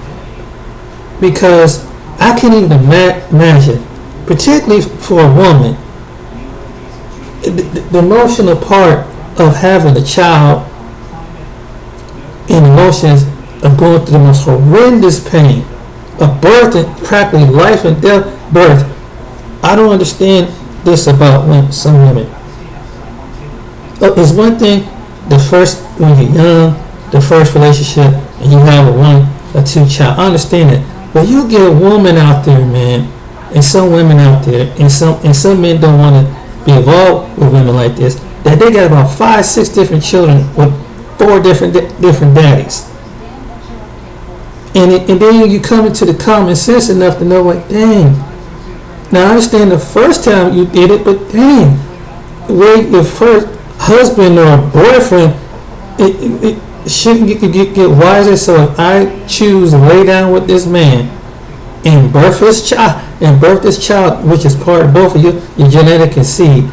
Because I can't even imagine, particularly for a woman, the emotional part of having a child and emotions of going through the most horrendous pain of birth and practically life and death birth. I don't understand this about some women. It's one thing when you're young, the first relationship, and you have a 1 or 2 child. I understand it. But you get a woman out there, man, and some women out there, and some men don't want to be involved with women like this, that they got about 5, 6 different children with 4 different daddies. And then you come into the common sense enough to know, like, dang. Now I understand the first time you did it, but dang, where your first husband or boyfriend, it shouldn't get wiser. So if I choose to lay down with this man and birth this child, which is part of both of your genetic and seed,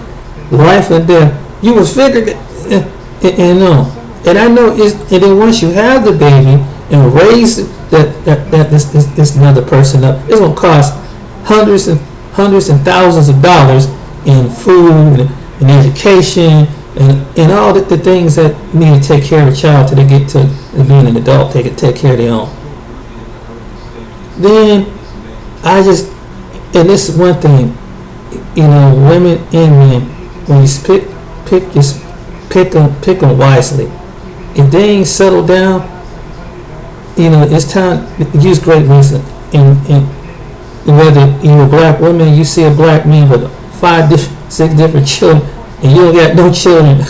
life and death, you will figure that, and I know and then once you have the baby and raise this another person up, it's gonna cost hundreds and thousands of dollars in food and education and all the things that need to take care of a child till they get to being an adult, they can take care of their own. Then and this is one thing, women and men, when you pick them wisely. If they ain't settled down, it's time to use great wisdom. And whether you're a black woman, you see a black man with 6 different children, and you don't got no children.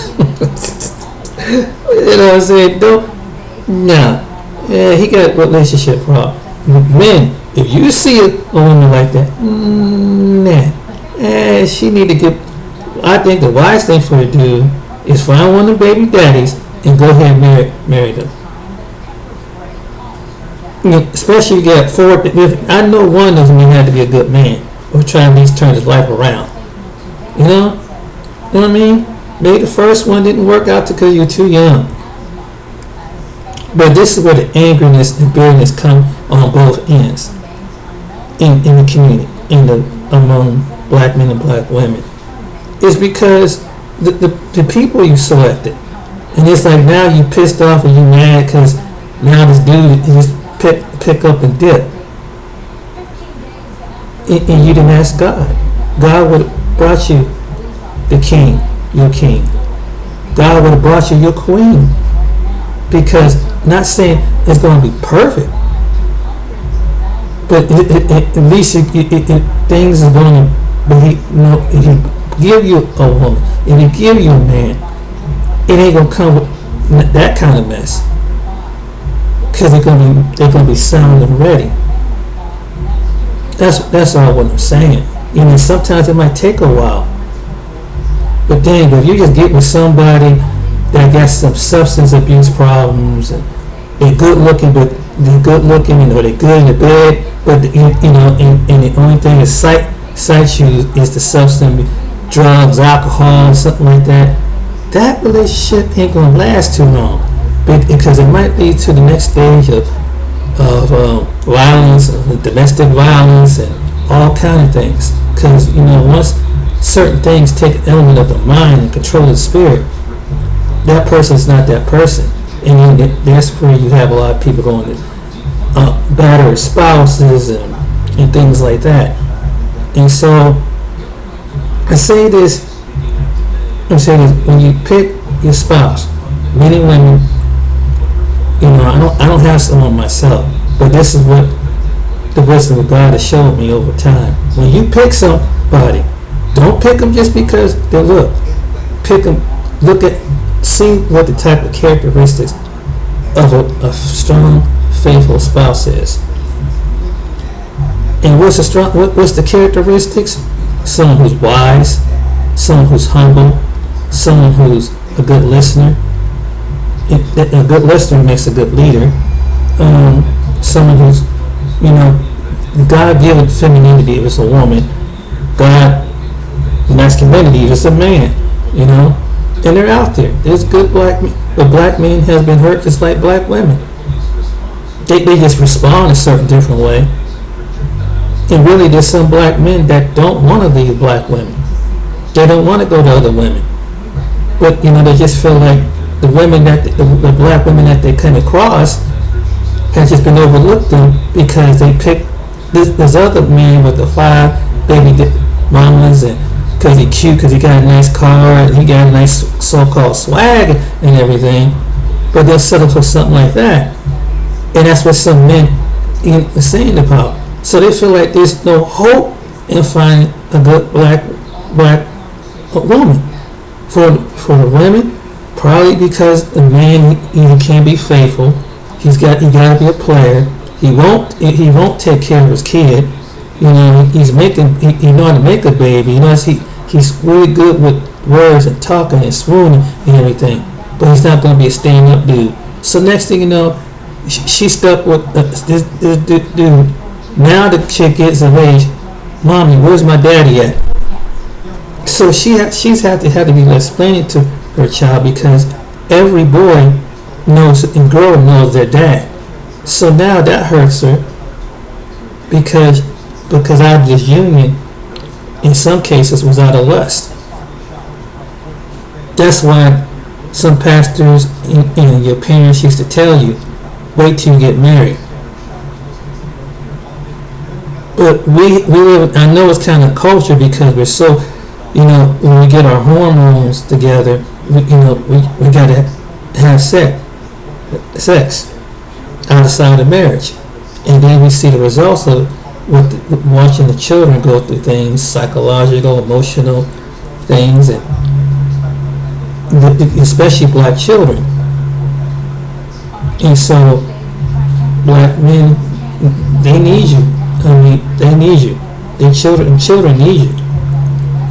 You know what I'm saying? He got a relationship problem. Men, if you see a woman like that, she need to get. I think the wise thing for her to do is find one of the baby daddies and go ahead and marry them. Especially if you got 4. I know one of those men had to be a good man or try to at least turn his life around. You know what I mean? Maybe the first one didn't work out because you're too young. But this is where the angerness and bitterness come on both ends in the community, among black men and black women. It's because the people you selected, And it's like now you pissed off and you mad because now this dude just pick up and dip. And you didn't ask God. God would have brought you the king, your king. God would have brought you your queen. Because, not saying it's going to be perfect, but at least things are going to be, if he give you a woman, if he give you a man, it ain't going to come with that kind of mess. Because they're going to be sound and ready. That's all what I'm saying. Sometimes it might take a while. But then, if you just get with somebody that got some substance abuse problems and they're good looking, they're good in the bed, but and the only thing that excites you is the substance, drugs, alcohol, something like that. That relationship ain't gonna last too long, because it might lead to the next stage of violence, domestic violence, and all kind of things. Because once certain things take an element of the mind and control the spirit, that person is not that person. And that's where you have a lot of people going to batter spouses and things like that. And so I say this, when you pick your spouse, men and women, I don't have someone myself, but this is what the wisdom of God has showed me over time. When you pick somebody, don't pick them just because they look. Pick them, see what the type of characteristics of a strong, faithful spouse is. And what's the characteristics? Someone who's wise, someone who's humble, someone who's a good listener. A good listener makes a good leader. Someone who's, God-given femininity if it's a woman, God masculinity if it's a man, and they're out there. There's good black men, but black men has been hurt just like black women. They just respond a certain different way. And really, there's some black men that don't want to leave black women. They don't want to go to other women. But, they just feel like the women the black women that they come across has just been overlooked them because they picked this other man with the 5 baby mamas, and because he's cute, because he got a nice car, and he got a nice so-called swag and everything, but they'll settle for something like that. And that's what some men are saying about. So they feel like there's no hope in finding a good black woman. For the women, probably because the man either can't be faithful, he got to be a player. He won't take care of his kid. He know how to make a baby. He's really good with words and talking and swooning and everything. But he's not going to be a stand-up dude. So next thing you know, she's stuck with this dude. Now the chick gets of age. Mommy, where's my daddy at? So she's had to be explaining to her child, because every boy knows and girl knows their dad. So now that hurts her because out of this union, in some cases, was out of lust. That's why some pastors and your parents used to tell you, wait till you get married. But we live, I know it's kind of culture because we're so, when we get our hormones together, we got to have sex outside of marriage. And then we see the results of with watching the children go through things, psychological, emotional things, and especially black children. And so black men, they need you. They need you. Their children need you.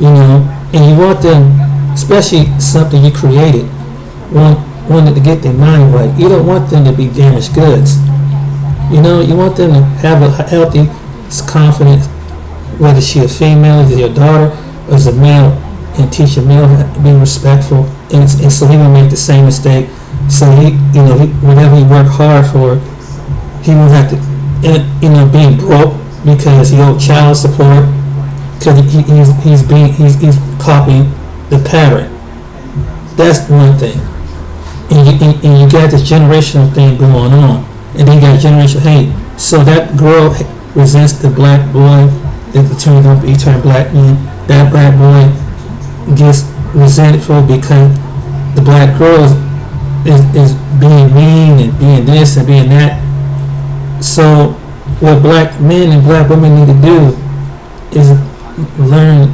And you want them, especially something you created, want to get their mind right. You don't want them to be damaged goods. You want them to have a healthy confidence, whether she a female, is your daughter, or is a male, and teach a male to be respectful. And so he won't make the same mistake. So whatever he worked hard for, he won't have to, being broke because he owed child support, because he's copying the pattern. That's one thing. and you got this generational thing going on, and then you got generational hate. So that girl resents the black boy that he turned black man. That black boy gets resentful because the black girl is being mean and being this and being that. So what black men and black women need to do is learn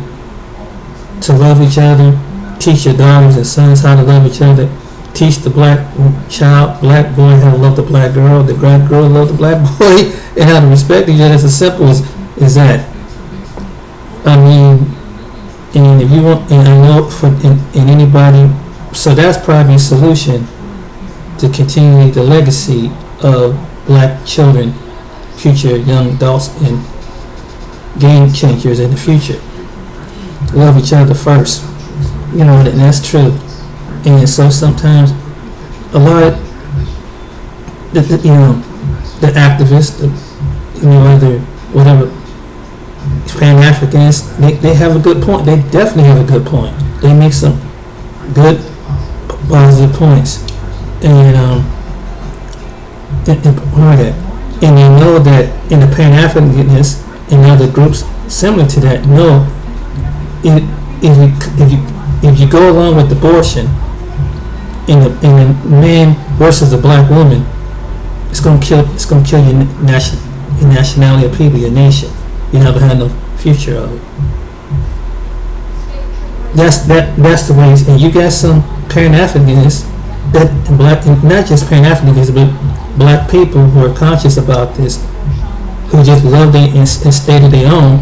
to love each other, teach your daughters and sons how to love each other, teach the black black boy how to love the black girl, the black girl love the black boy, and how to respect each other. It's as simple as that. I mean, and if you want, and I know in anybody, so that's probably a solution to continue the legacy of black children, future young adults, and game changers in the future. Love each other first, and that's true. And so sometimes a lot of the activists, whether whatever Pan-Africans, they have a good point. They definitely have a good point. They make some good positive points, and part of that. And you know that in the Pan-Africanists and other groups similar to that, if you go along with abortion in the man versus the black woman, it's gonna kill your nationality of people, your nation. You never had no future of it. That's the ways. And you got some Pan-Africanists that black, not just Pan-Africanists, but black people who are conscious about this, who just love their and state of their own.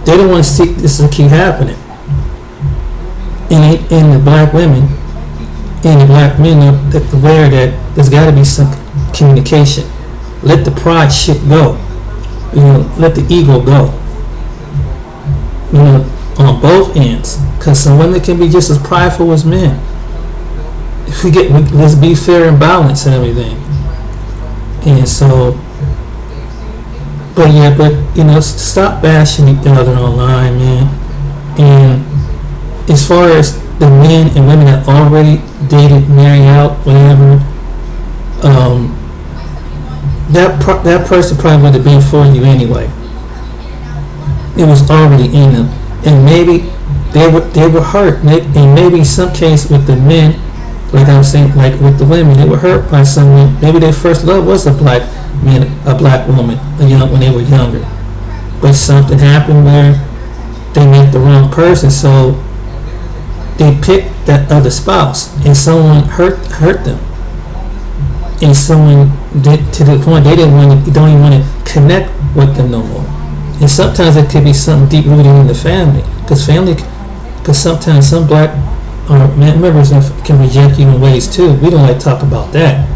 They don't want to see this to keep happening. And the black women and the black men are aware that there's got to be some communication. Let the pride shit go. Let the ego go. On both ends, because some women can be just as prideful as men. Let's be fair and balanced and everything. And so, but stop bashing each other online, man. And as far as the men and women that already dated, marry out, whatever, that person probably would have been for you anyway. It was already in them, and maybe they were hurt, and maybe in some case with the men, like I was saying, like with the women, they were hurt by someone. Maybe their first love was a black man, a black woman, when they were younger, but something happened where they met the wrong person, so they picked that other spouse, and someone hurt them, and someone did, to the point they don't even want to connect with them no more. And sometimes it could be something deep rooted in the family, because sometimes some black members can reject you in ways too. We don't like to talk about that.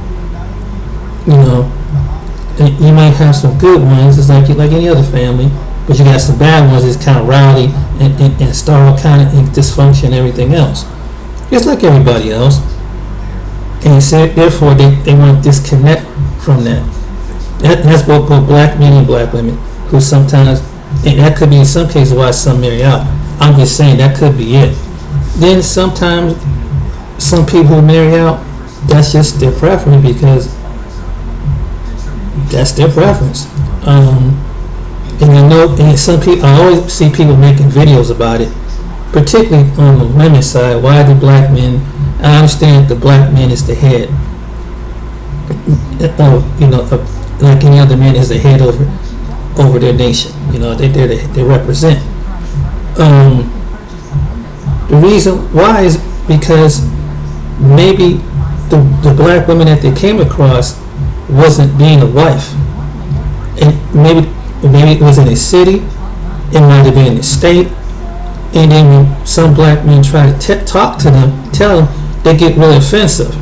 And you might have some good ones, it's like any other family, but you got some bad ones that's kind of rowdy and start all kind of dysfunction and everything else, just like everybody else. And so therefore they want to disconnect from that. That's both black men and black women, who sometimes, and that could be in some cases why some marry out. I'm just saying that could be it. Then sometimes some people who marry out, that's just their preference, because that's their preference. And and some people, I always see people making videos about it, particularly on the women's side. Why do black men? I understand the black man is the head. Like any other man is the head over their nation. They represent. The reason why is because maybe the black woman that they came across wasn't being a wife, and maybe it was in a city, it might have been in a state, and then when some black men try to talk to them, tell them, they get really offensive.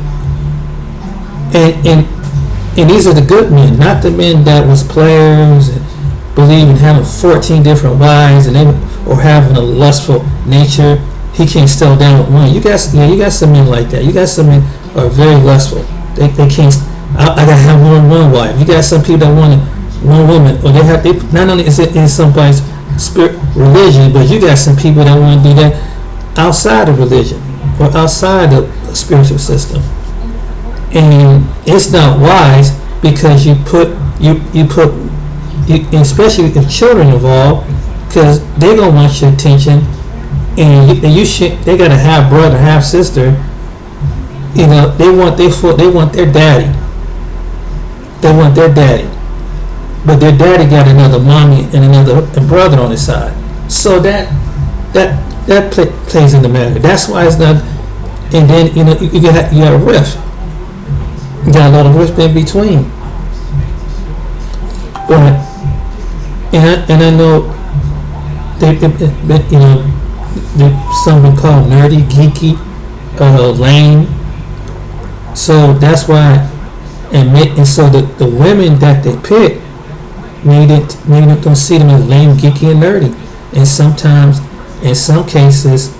And these are the good men, not the men that was players and believe in having 14 different wives or having a lustful nature. He can't settle down with one. You got some men like that. You got some men who are very lustful. They can't. I gotta have more than one wife. You got some people that want one woman, or they not only is it in somebody's religion, but you got some people that want to do that outside of religion or outside the spiritual system. and it's not wise because especially if children involved, because they're gonna want your attention, and you should. They got a half brother, half sister. They want their daddy. They want their daddy, but their daddy got another mommy and another brother on his side. So that plays in the matter. That's why it's not. And then you got a rift. You got a lot of rift in between. But and I know some would call nerdy, geeky, lame. So that's why, and so the women that they pick, maybe don't see them as lame, geeky, and nerdy. And sometimes, in some cases,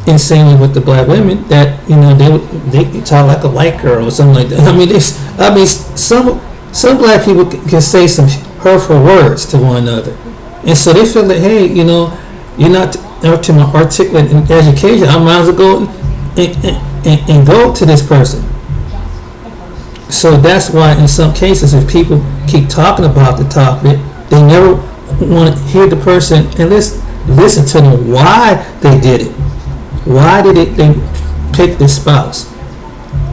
and same with the black women, that they talk like a white girl or something like that. I mean, some black people can say some hurtful words to one another, and so they feel that, hey, you're not up to my articulate in education. I might as well go and go to this person. So that's why in some cases, if people keep talking about the topic, they never want to hear the person and listen to them why they did it. Why did they pick this spouse?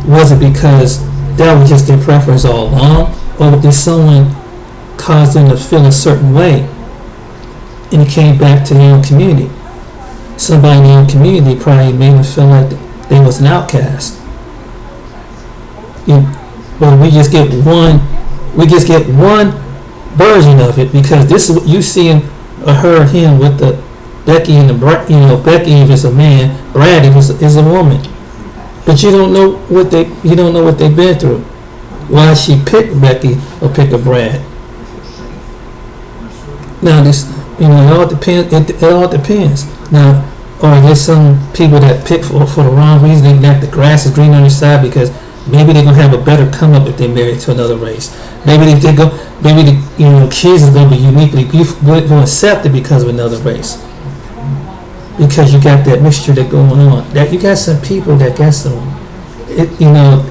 Was it because that was just their preference all along, or did someone cause them to feel a certain way, and it came back to their own community? Somebody in their own community probably made them feel like they was an outcast. But we just get one version of it, because this is what you seeing her and him with the Becky and Becky is a man, Brad is a woman, but you don't know what they've been through. Why she picked Becky or pick a Brad? Now this, it all depends. It all depends. Now, or there's some people that pick for the wrong reason. They think the grass is green on their side because maybe they're gonna have a better come up if they marry to another race. Maybe the kids is gonna be uniquely accepted because of another race. Because you got that mixture that going on. That you got some people that got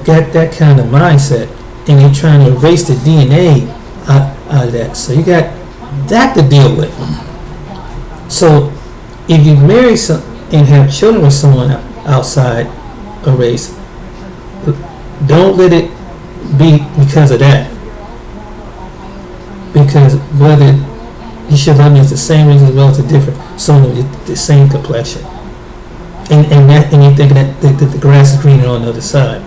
got that kind of mindset, and they're trying to erase the DNA out of that. So you got that to deal with. So if you marry and have children with someone outside a race, don't let it be because of that. Because whether you should love me, it's the same reason as well as a different, someone with the same complexion, and you think that the grass is greener on the other side.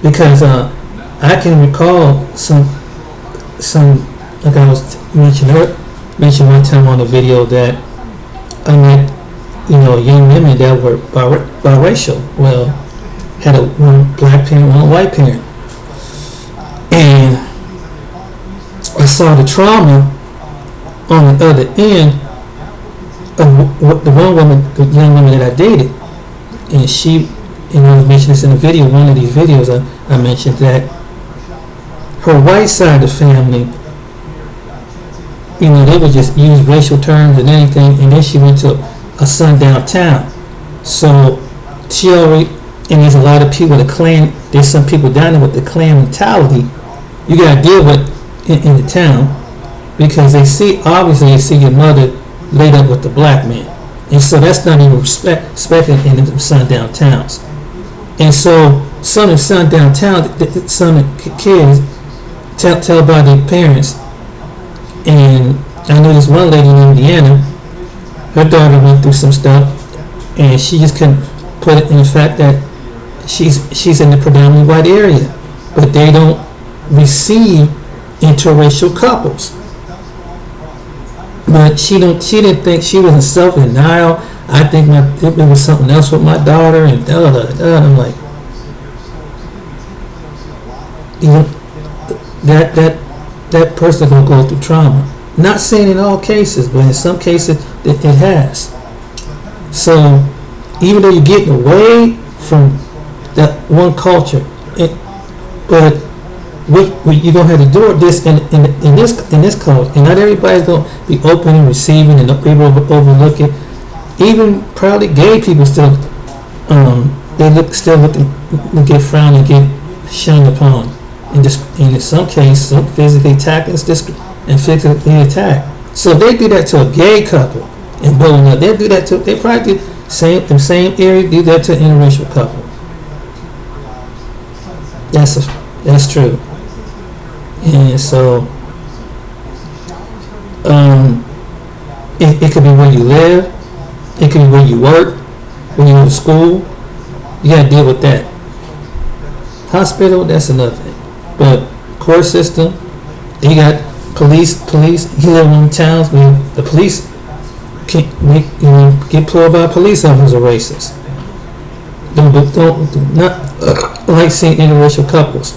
Because I can recall some like I was mentioned one time on a video that I met young women that were biracial. Well, had one black parent, one white parent, and I saw the trauma on the other end of the young woman that I dated, and I mentioned this in a video. One of these videos I mentioned that her white side of the family, they would just use racial terms and anything, and then she went to a sundown town. So she already, and there's a lot of people, the Klan, there's some people down there with the Klan mentality you got to deal with in the town, because they see your mother laid up with the black man, and so that's not even respected in the sundown towns. And so some of sundown towns, some kids tell by their parents. And I know this one lady in Indiana, her daughter went through some stuff, and she just couldn't put it in the fact that she's in the predominantly white area, but they don't receive interracial couples. But she didn't think, she was in self-denial. I think it was something else with my daughter, and I'm like, that person gonna go through trauma. Not saying in all cases, but in some cases it has. So even though you're getting away from that one culture, but what you're gonna have to do with this in this culture, and not everybody's gonna be open and receiving, and people overlook it. Even probably gay people still they still look to get frowned and get shunned upon, and in some cases, physically attacked and physically attacked. So if they do that to a gay couple in Bowling Up, they do that to, they probably do the same area, do that to an interracial couple. That's true. And so it could be where you live, it could be where you work, when you go to school. You gotta deal with that. Hospital, that's another thing. But court system, you got police. You live in towns where the police get pulled by police officers are racist. Don't like seeing interracial couples.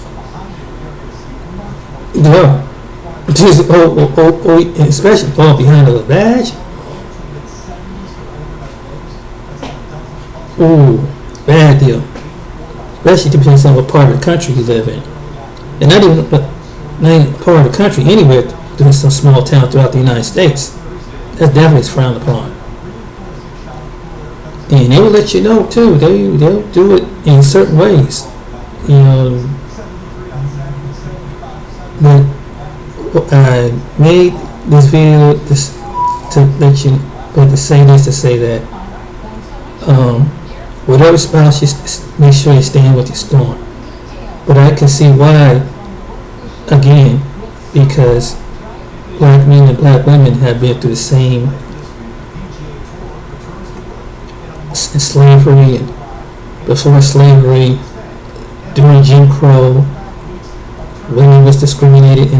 No. Especially behind a badge. Ooh, bad deal. Especially depends on what part of the country you live in. And not even part of the country, anywhere in some small town throughout the United States. That definitely is frowned upon. And they will let you know too. They'll do it in certain ways. But I made this video to let you, but to say that whatever spouse you make sure you stand with your storm. But I can see why, again, because black men and black women have been through the same slavery and before slavery, during Jim Crow, women was discriminated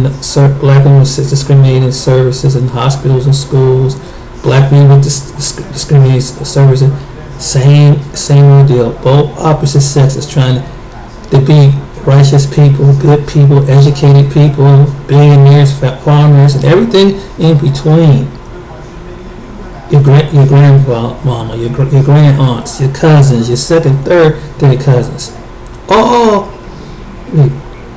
black women was discriminated in services in hospitals and schools. Black men were discriminated in services. Same ordeal. Both opposite sexes trying to be righteous people, good people, educated people, billionaires, farmers, and everything in between. Your grandmama, your grand aunts, your cousins, your second, third cousins, all.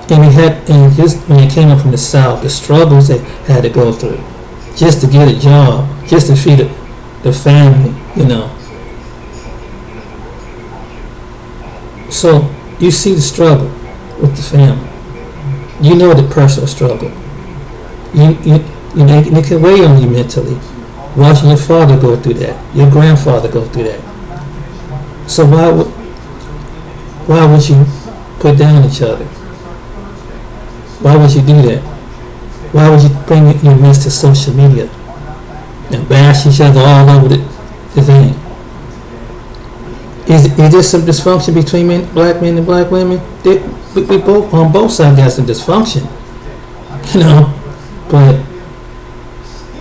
And just when they came up from the South, the struggles they had to go through just to get a job, just to feed the family, So you see the struggle with the family. You know the personal struggle. It can weigh on you mentally. Watching your father go through that, your grandfather go through that. So why would you put down each other? Why would you do that? Why would you bring your mess to social media and bash each other all over the thing? Is there some dysfunction between black men and black women? We both on both sides got some dysfunction, But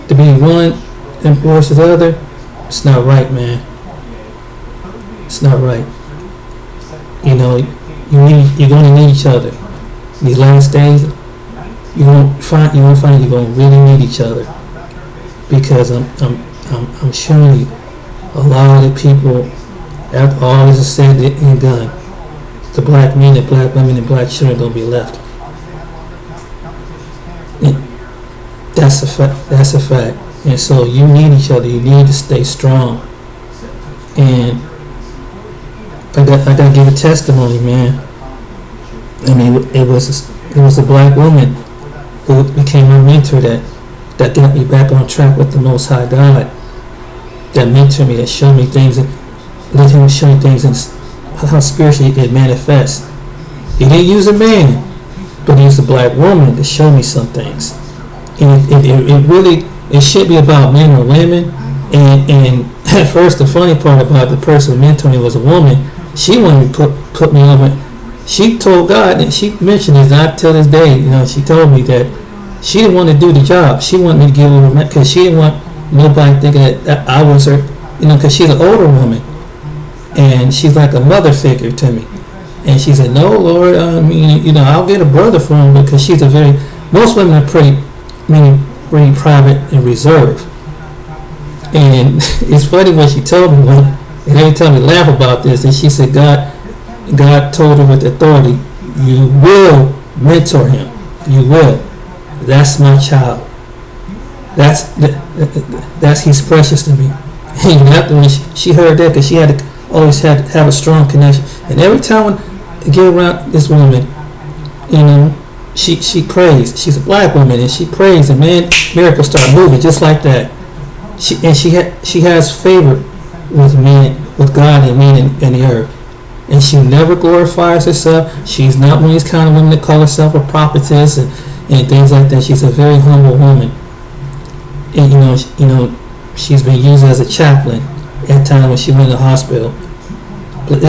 to be one and versus the other, it's not right, man. It's not right. You're going to need each other. These last days, you won't find you're going to really need each other, because I'm showing you a lot of people, after all this is said and done, the black men and black women and black children are going to be left. And that's a fact. And so you need each other. You need to stay strong. And I got to give a testimony, man. I mean, it was a black woman who became my mentor that got me back on track with the Most High God. That mentored me, that showed me things, and let him show me things and how spiritually it manifests. He didn't use a man, but he used a black woman to show me some things. And it should be about men or women. And at first, the funny part about the person who mentored me was a woman. She wanted to put me over. She told God, and she mentioned it not till this day. She told me that she didn't want to do the job. She wanted me to give her, because she didn't want nobody thinking that I was her. Because she's an older woman, and she's like a mother figure to me. And she said, "No, Lord, I'll get a brother for him," because she's most women are pretty private and reserved. And it's funny when she told me, and every time we laugh about this, and she said, God told her with authority, "You will mentor him. You will. That's my child. That's he's precious to me." And after when she heard that, because she had always had have a strong connection. And every time I get around this woman, you know, she prays. She's a black woman, and she prays, and man, miracles start moving just like that. She has favor with man, with God and man and the earth. And she never glorifies herself. She's not one of these kind of women that call herself a prophetess and things like that. She's a very humble woman. And you know, she's been used as a chaplain at times when she went to the hospital. But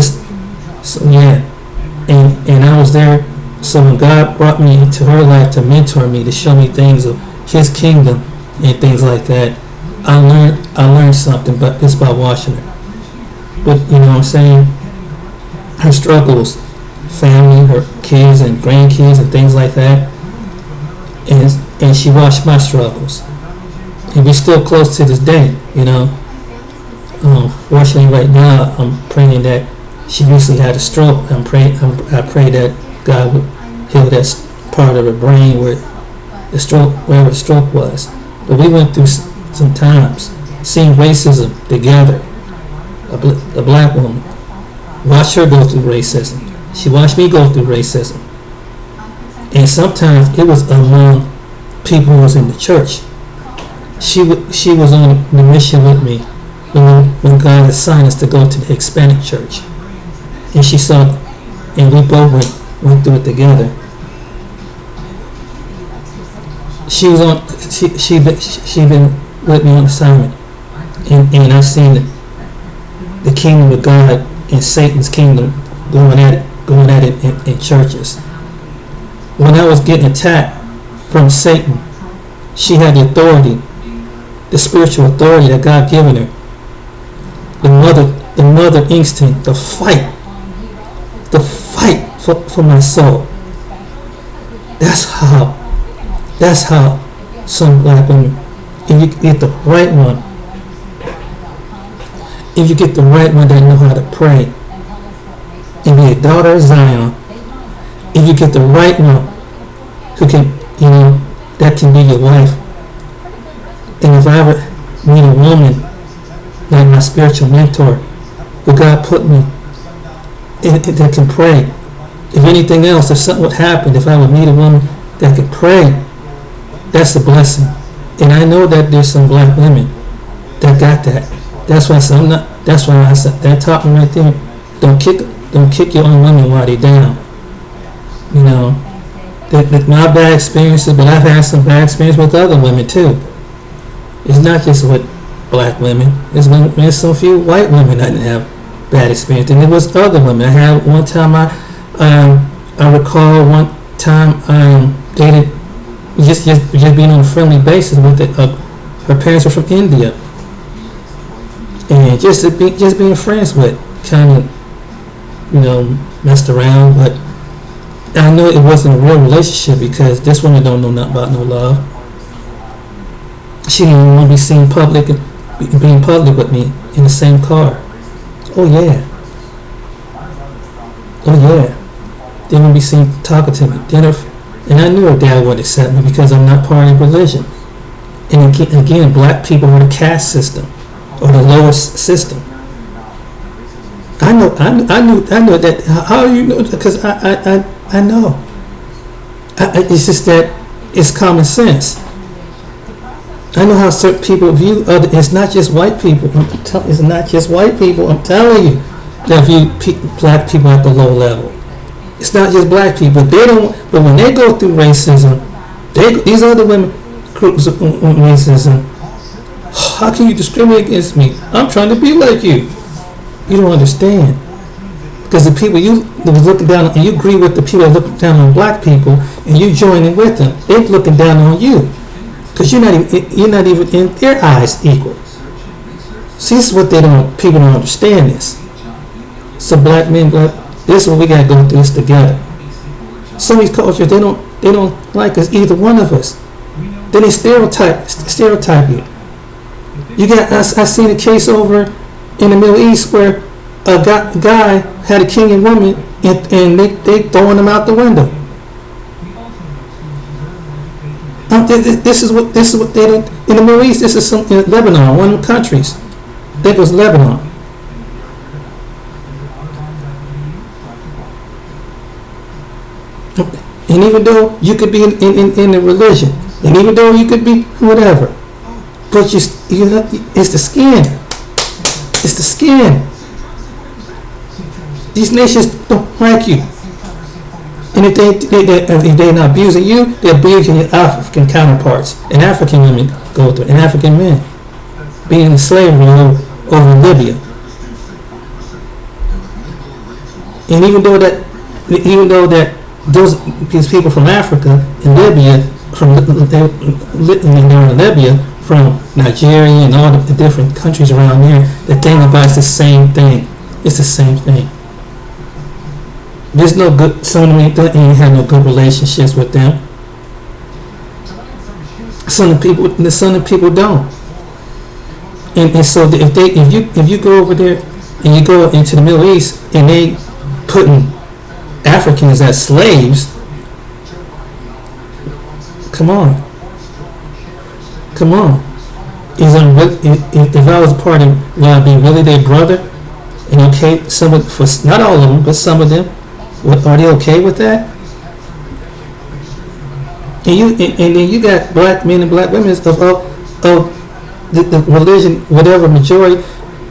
and I was there. So when God brought me into her life to mentor me, to show me things of His kingdom and things like that, I learned something, but it's by watching her. But you know what I'm saying? Her struggles, family, her kids and grandkids and things like that, and she watched my struggles, and we're still close to this day. You know, fortunately, right now I'm praying that she recently had a stroke. I pray that God would heal that part of her brain where wherever the stroke was. But we went through some times seeing racism together. A black woman. Watch her go through racism. She watched me go through racism. And sometimes it was among people who was in the church. She was on the mission with me when God assigned us to go to the Hispanic church. And she saw, and we both went through it together. She been with me on assignment. And I've seen the kingdom of God and Satan's kingdom going at it in churches. When I was getting attacked from Satan, she had the authority, the spiritual authority that God given her, the mother instinct, the fight for my soul. That's how some black women, if you get the right one, if you get the right one that know how to pray and be a daughter of Zion, if you get the right one who can, you know, that can be your wife. And if I ever meet a woman like my spiritual mentor, who God put me, that can pray. If anything else, if something would happen, if I would meet a woman that can pray, that's a blessing. And I know that there's some black women that got that. That's why I said that taught me right there. Don't kick your own women while they're down. You know, my bad experiences, but I've had some bad experience with other women too. It's not just with black women. There's some few white women that didn't have bad experience, and there was other women. I had one time I recall one time dated just being on a friendly basis with it. Her parents were from India. And just being friends with, kind of, you know, messed around. But I know it wasn't a real relationship because this woman don't know nothing about no love. She didn't even want to be seen being public with me in the same car. Oh yeah. They wouldn't be seen talking to me. And I knew her dad would accept me because I'm not part of religion. And again, black people were the caste system, or the lowest system. I know that. How do you know? Because I know. It's just that it's common sense. I know how certain people view other. It's not just white people. It's not just white people. I'm telling you that view black people at the low level. It's not just black people. They don't. But when they go through racism, these other women groups of racism. How can you discriminate against me? I'm trying to be like you. You don't understand. Because the people that was looking down, and you agree with the people that looking down on black people, and you joining with them, they're looking down on you. Because you're not even in their eyes equal. See, this is what people don't understand this. So black men, this is what we gotta go through this together. Some of these cultures, they don't like us, either one of us. Then they stereotype you. I seen a case over in the Middle East where a guy had a Kenyan woman and they throwing him out the window. This is what they did in the Middle East. This is in Lebanon, one of the countries. I think it was Lebanon. And even though you could be in a religion, and even though you could be whatever, but it's the skin. It's the skin. These nations don't like you. And if they're not abusing you, they're abusing your African counterparts. And African women go through, and African men being in slavery over Libya. And even though that these people from Africa and Libya, they're in Libya, from Nigeria and all the different countries around there, the thing about it's the same thing. It's the same thing. There's no good. Some of them ain't had no good relationships with them. Some of the people don't. And so if you go over there and you go into the Middle East and they putting Africans as slaves, come on. If I was a part of, would I be really their brother? And okay, not all of them, but some of them, are they okay with that? And then you got black men and black women of the religion, whatever majority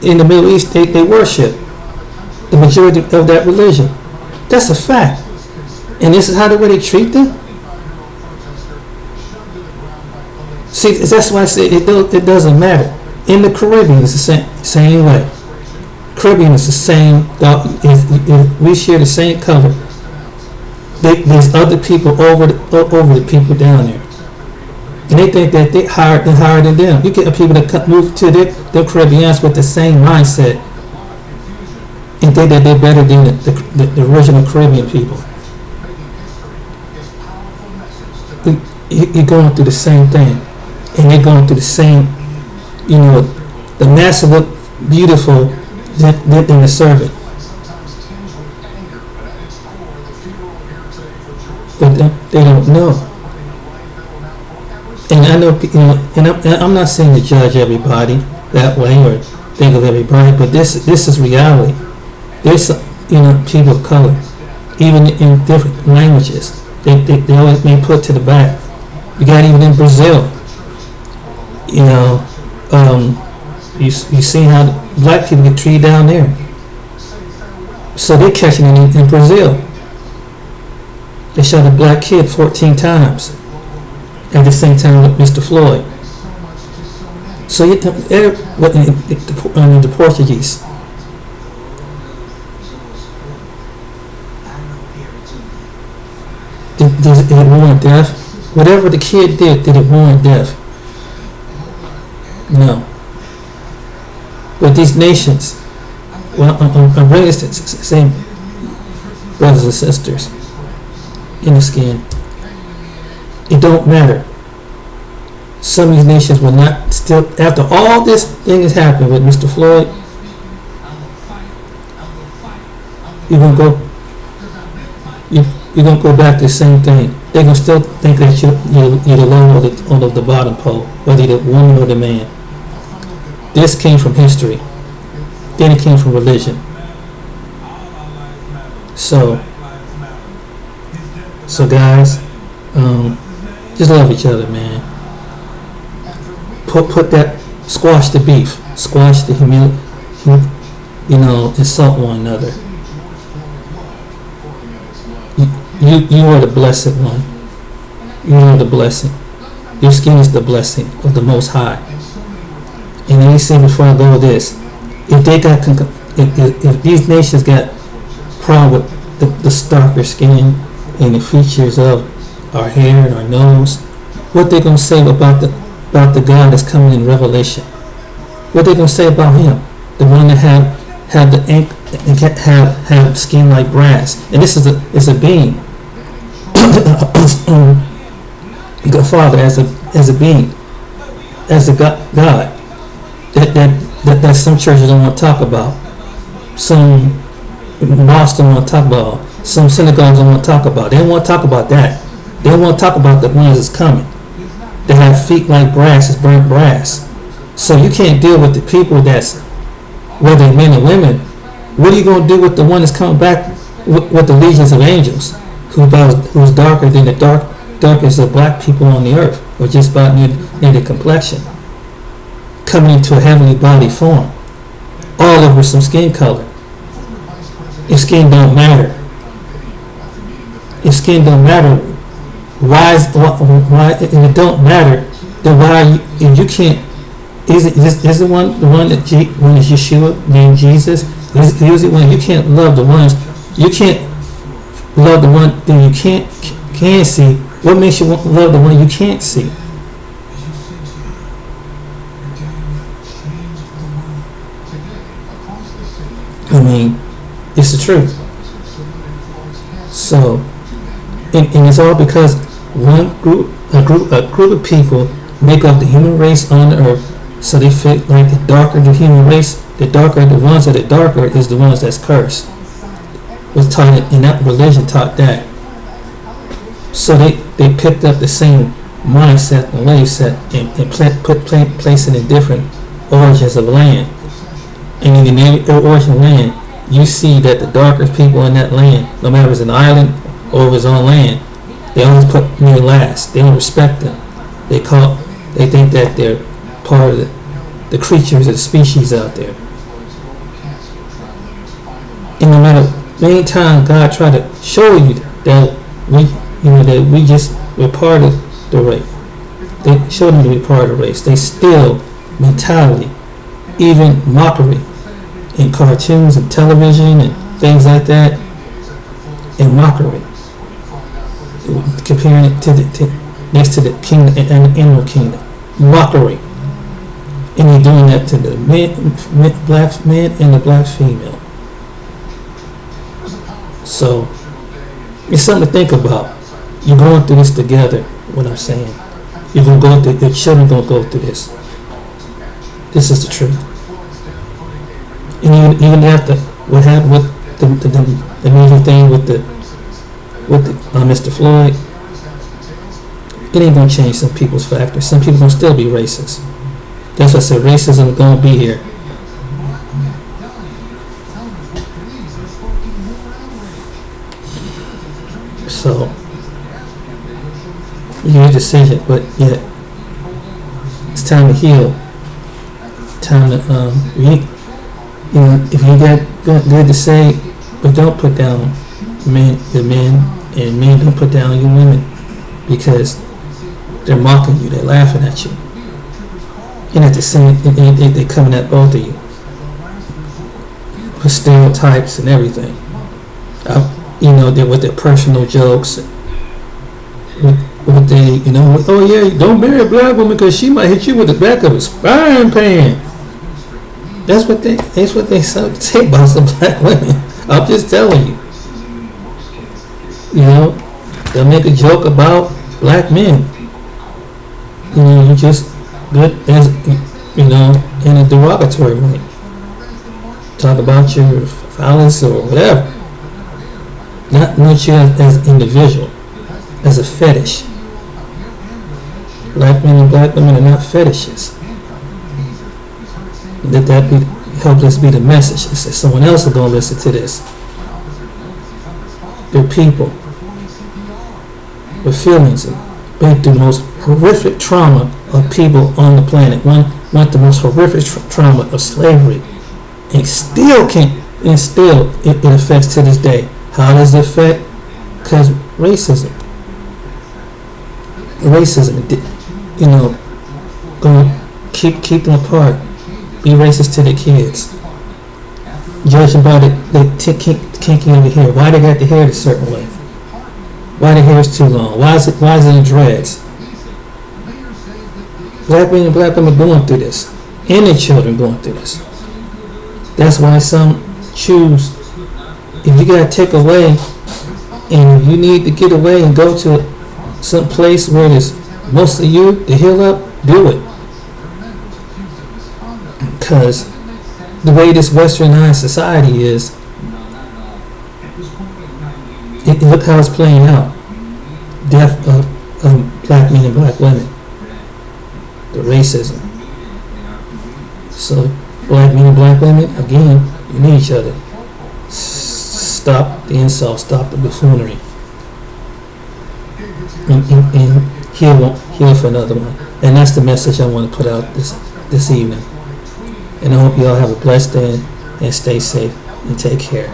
in the Middle East they worship, the majority of that religion. That's a fact. And this is how the way they treat them. See, that's why I say it doesn't matter. In the Caribbean, it's the same way. Caribbean is the same. We share the same color. There's other people over the people down there, and they think that they're higher than them. You get people that move to the Caribbeans with the same mindset and think that they're better than the original Caribbean people. You're going through the same thing. And they're going through the same, the massive look beautiful than the servant. But they don't know. And I know, and I'm not saying to judge everybody that way or think of everybody, but this is reality. There's people of color, even in different languages, they always been put to the back. You got even in Brazil. You see how black people get treated down there. So they're catching it in Brazil. They shot a black kid 14 times at the same time with Mr. Floyd. So the Portuguese. Did it warrant death? Whatever the kid did it warrant death? No. But these nations, I'm raised to same brothers and sisters in the skin. It don't matter. Some of these nations will not still, after all this thing has happened with Mr. Floyd, you're gonna go back to the same thing. They're gonna still think that you're the low or the bottom pole, whether you're the woman or the man. This came from history. Then it came from religion. So guys, just love each other, man. Put that, squash the beef, squash the insult one another. You are the blessed one. You are the blessing. Your skin is the blessing of the Most High. And then he said before I go this, if these nations got problem with the darker skin and the features of our hair and our nose, what they gonna say about the God that's coming in Revelation? What they gonna say about him? The one that have the ink and have skin like brass. And this is a being. The Father as a being, as a God. That some churches don't want to talk about, some mosques don't want to talk about, some synagogues don't want to talk about. They don't want to talk about that. They don't want to talk about the ones that's coming. They have feet like brass, it's burnt brass. So you can't deal with the people that's, whether men or women. What are you going to do with the one that's coming back with the legions of angels, who's darker than the darkest of black people on the earth, or just about near the complexion, coming into a heavenly body form, all over some skin color. If skin don't matter, if if it don't matter, then why if you can't? Is the one that when is Yeshua named Jesus? Is it when you can't love the ones you can't love the one that you can see? What makes you love the one you can't see? I mean, it's the truth. So, and it's all because a group of people make up the human race on the earth. So they fit like the darker the human race, the darker the ones that are darker is the ones that's cursed. Was taught in that religion taught that. So they picked up the same mindset and wave set and place it in different origins of land. And in every origin of land, you see that the darkest people in that land, no matter if it's an island or if it's on land, they always put near last. They don't respect them. They think that they're part of the creatures of the species out there. And no matter many times God tried to show you that we're part of the race. They showed them to be part of the race. They still mentality, even mockery in cartoons and television and things like that, and mockery. Comparing it next to the kingdom and animal kingdom. Mockery. And you're doing that to the black man and the black female. So it's something to think about. You're going through this together, what I'm saying. You're going to go through, your children going to go through this. This is the truth. And even after what happened with the major thing with Mr. Floyd, it ain't going to change some people's factors. Some people going to still be racist. That's what I said, racism is going to be here. So, your decision, but yet, it's time to heal. Time to, if you got good to say, but don't put down the men, and men don't put down your women, because they're mocking you, they're laughing at you. And at the same, they coming at both of you with stereotypes and everything. They're with their personal jokes. With they, oh yeah, don't marry a black woman because she might hit you with the back of a frying pan. That's what they say about some black women. I'm just telling you. They'll make a joke about black men. You just good as in a derogatory way. Talk about your violence or whatever. Not you as an individual, as a fetish. Black men and black women are not fetishes. Let that help us be the message. It's someone else is going to listen to this. They're people with feelings and been through the most horrific trauma of people on the planet. One went the most horrific trauma of slavery, and still it affects to this day. How does it affect? Because racism, going to keep them apart. Be racist to the kids. Judging by the kinky of the hair. Why they got the hair a certain way? Why the hair is too long? Why is it in dreads? Black men and black women going through this, and their children going through this. That's why some choose. If you gotta take away, and you need to get away and go to some place where there's mostly you to heal up, do it. Because the way this westernized society is, look how it's playing out. Death of black men and black women. The racism. So black men and black women, again, you need each other. Stop the insult, stop the buffoonery. and heal for another one. And that's the message I want to put out this evening. And I hope you all have a blessed day and stay safe and take care.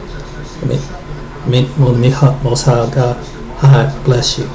Most High God bless you.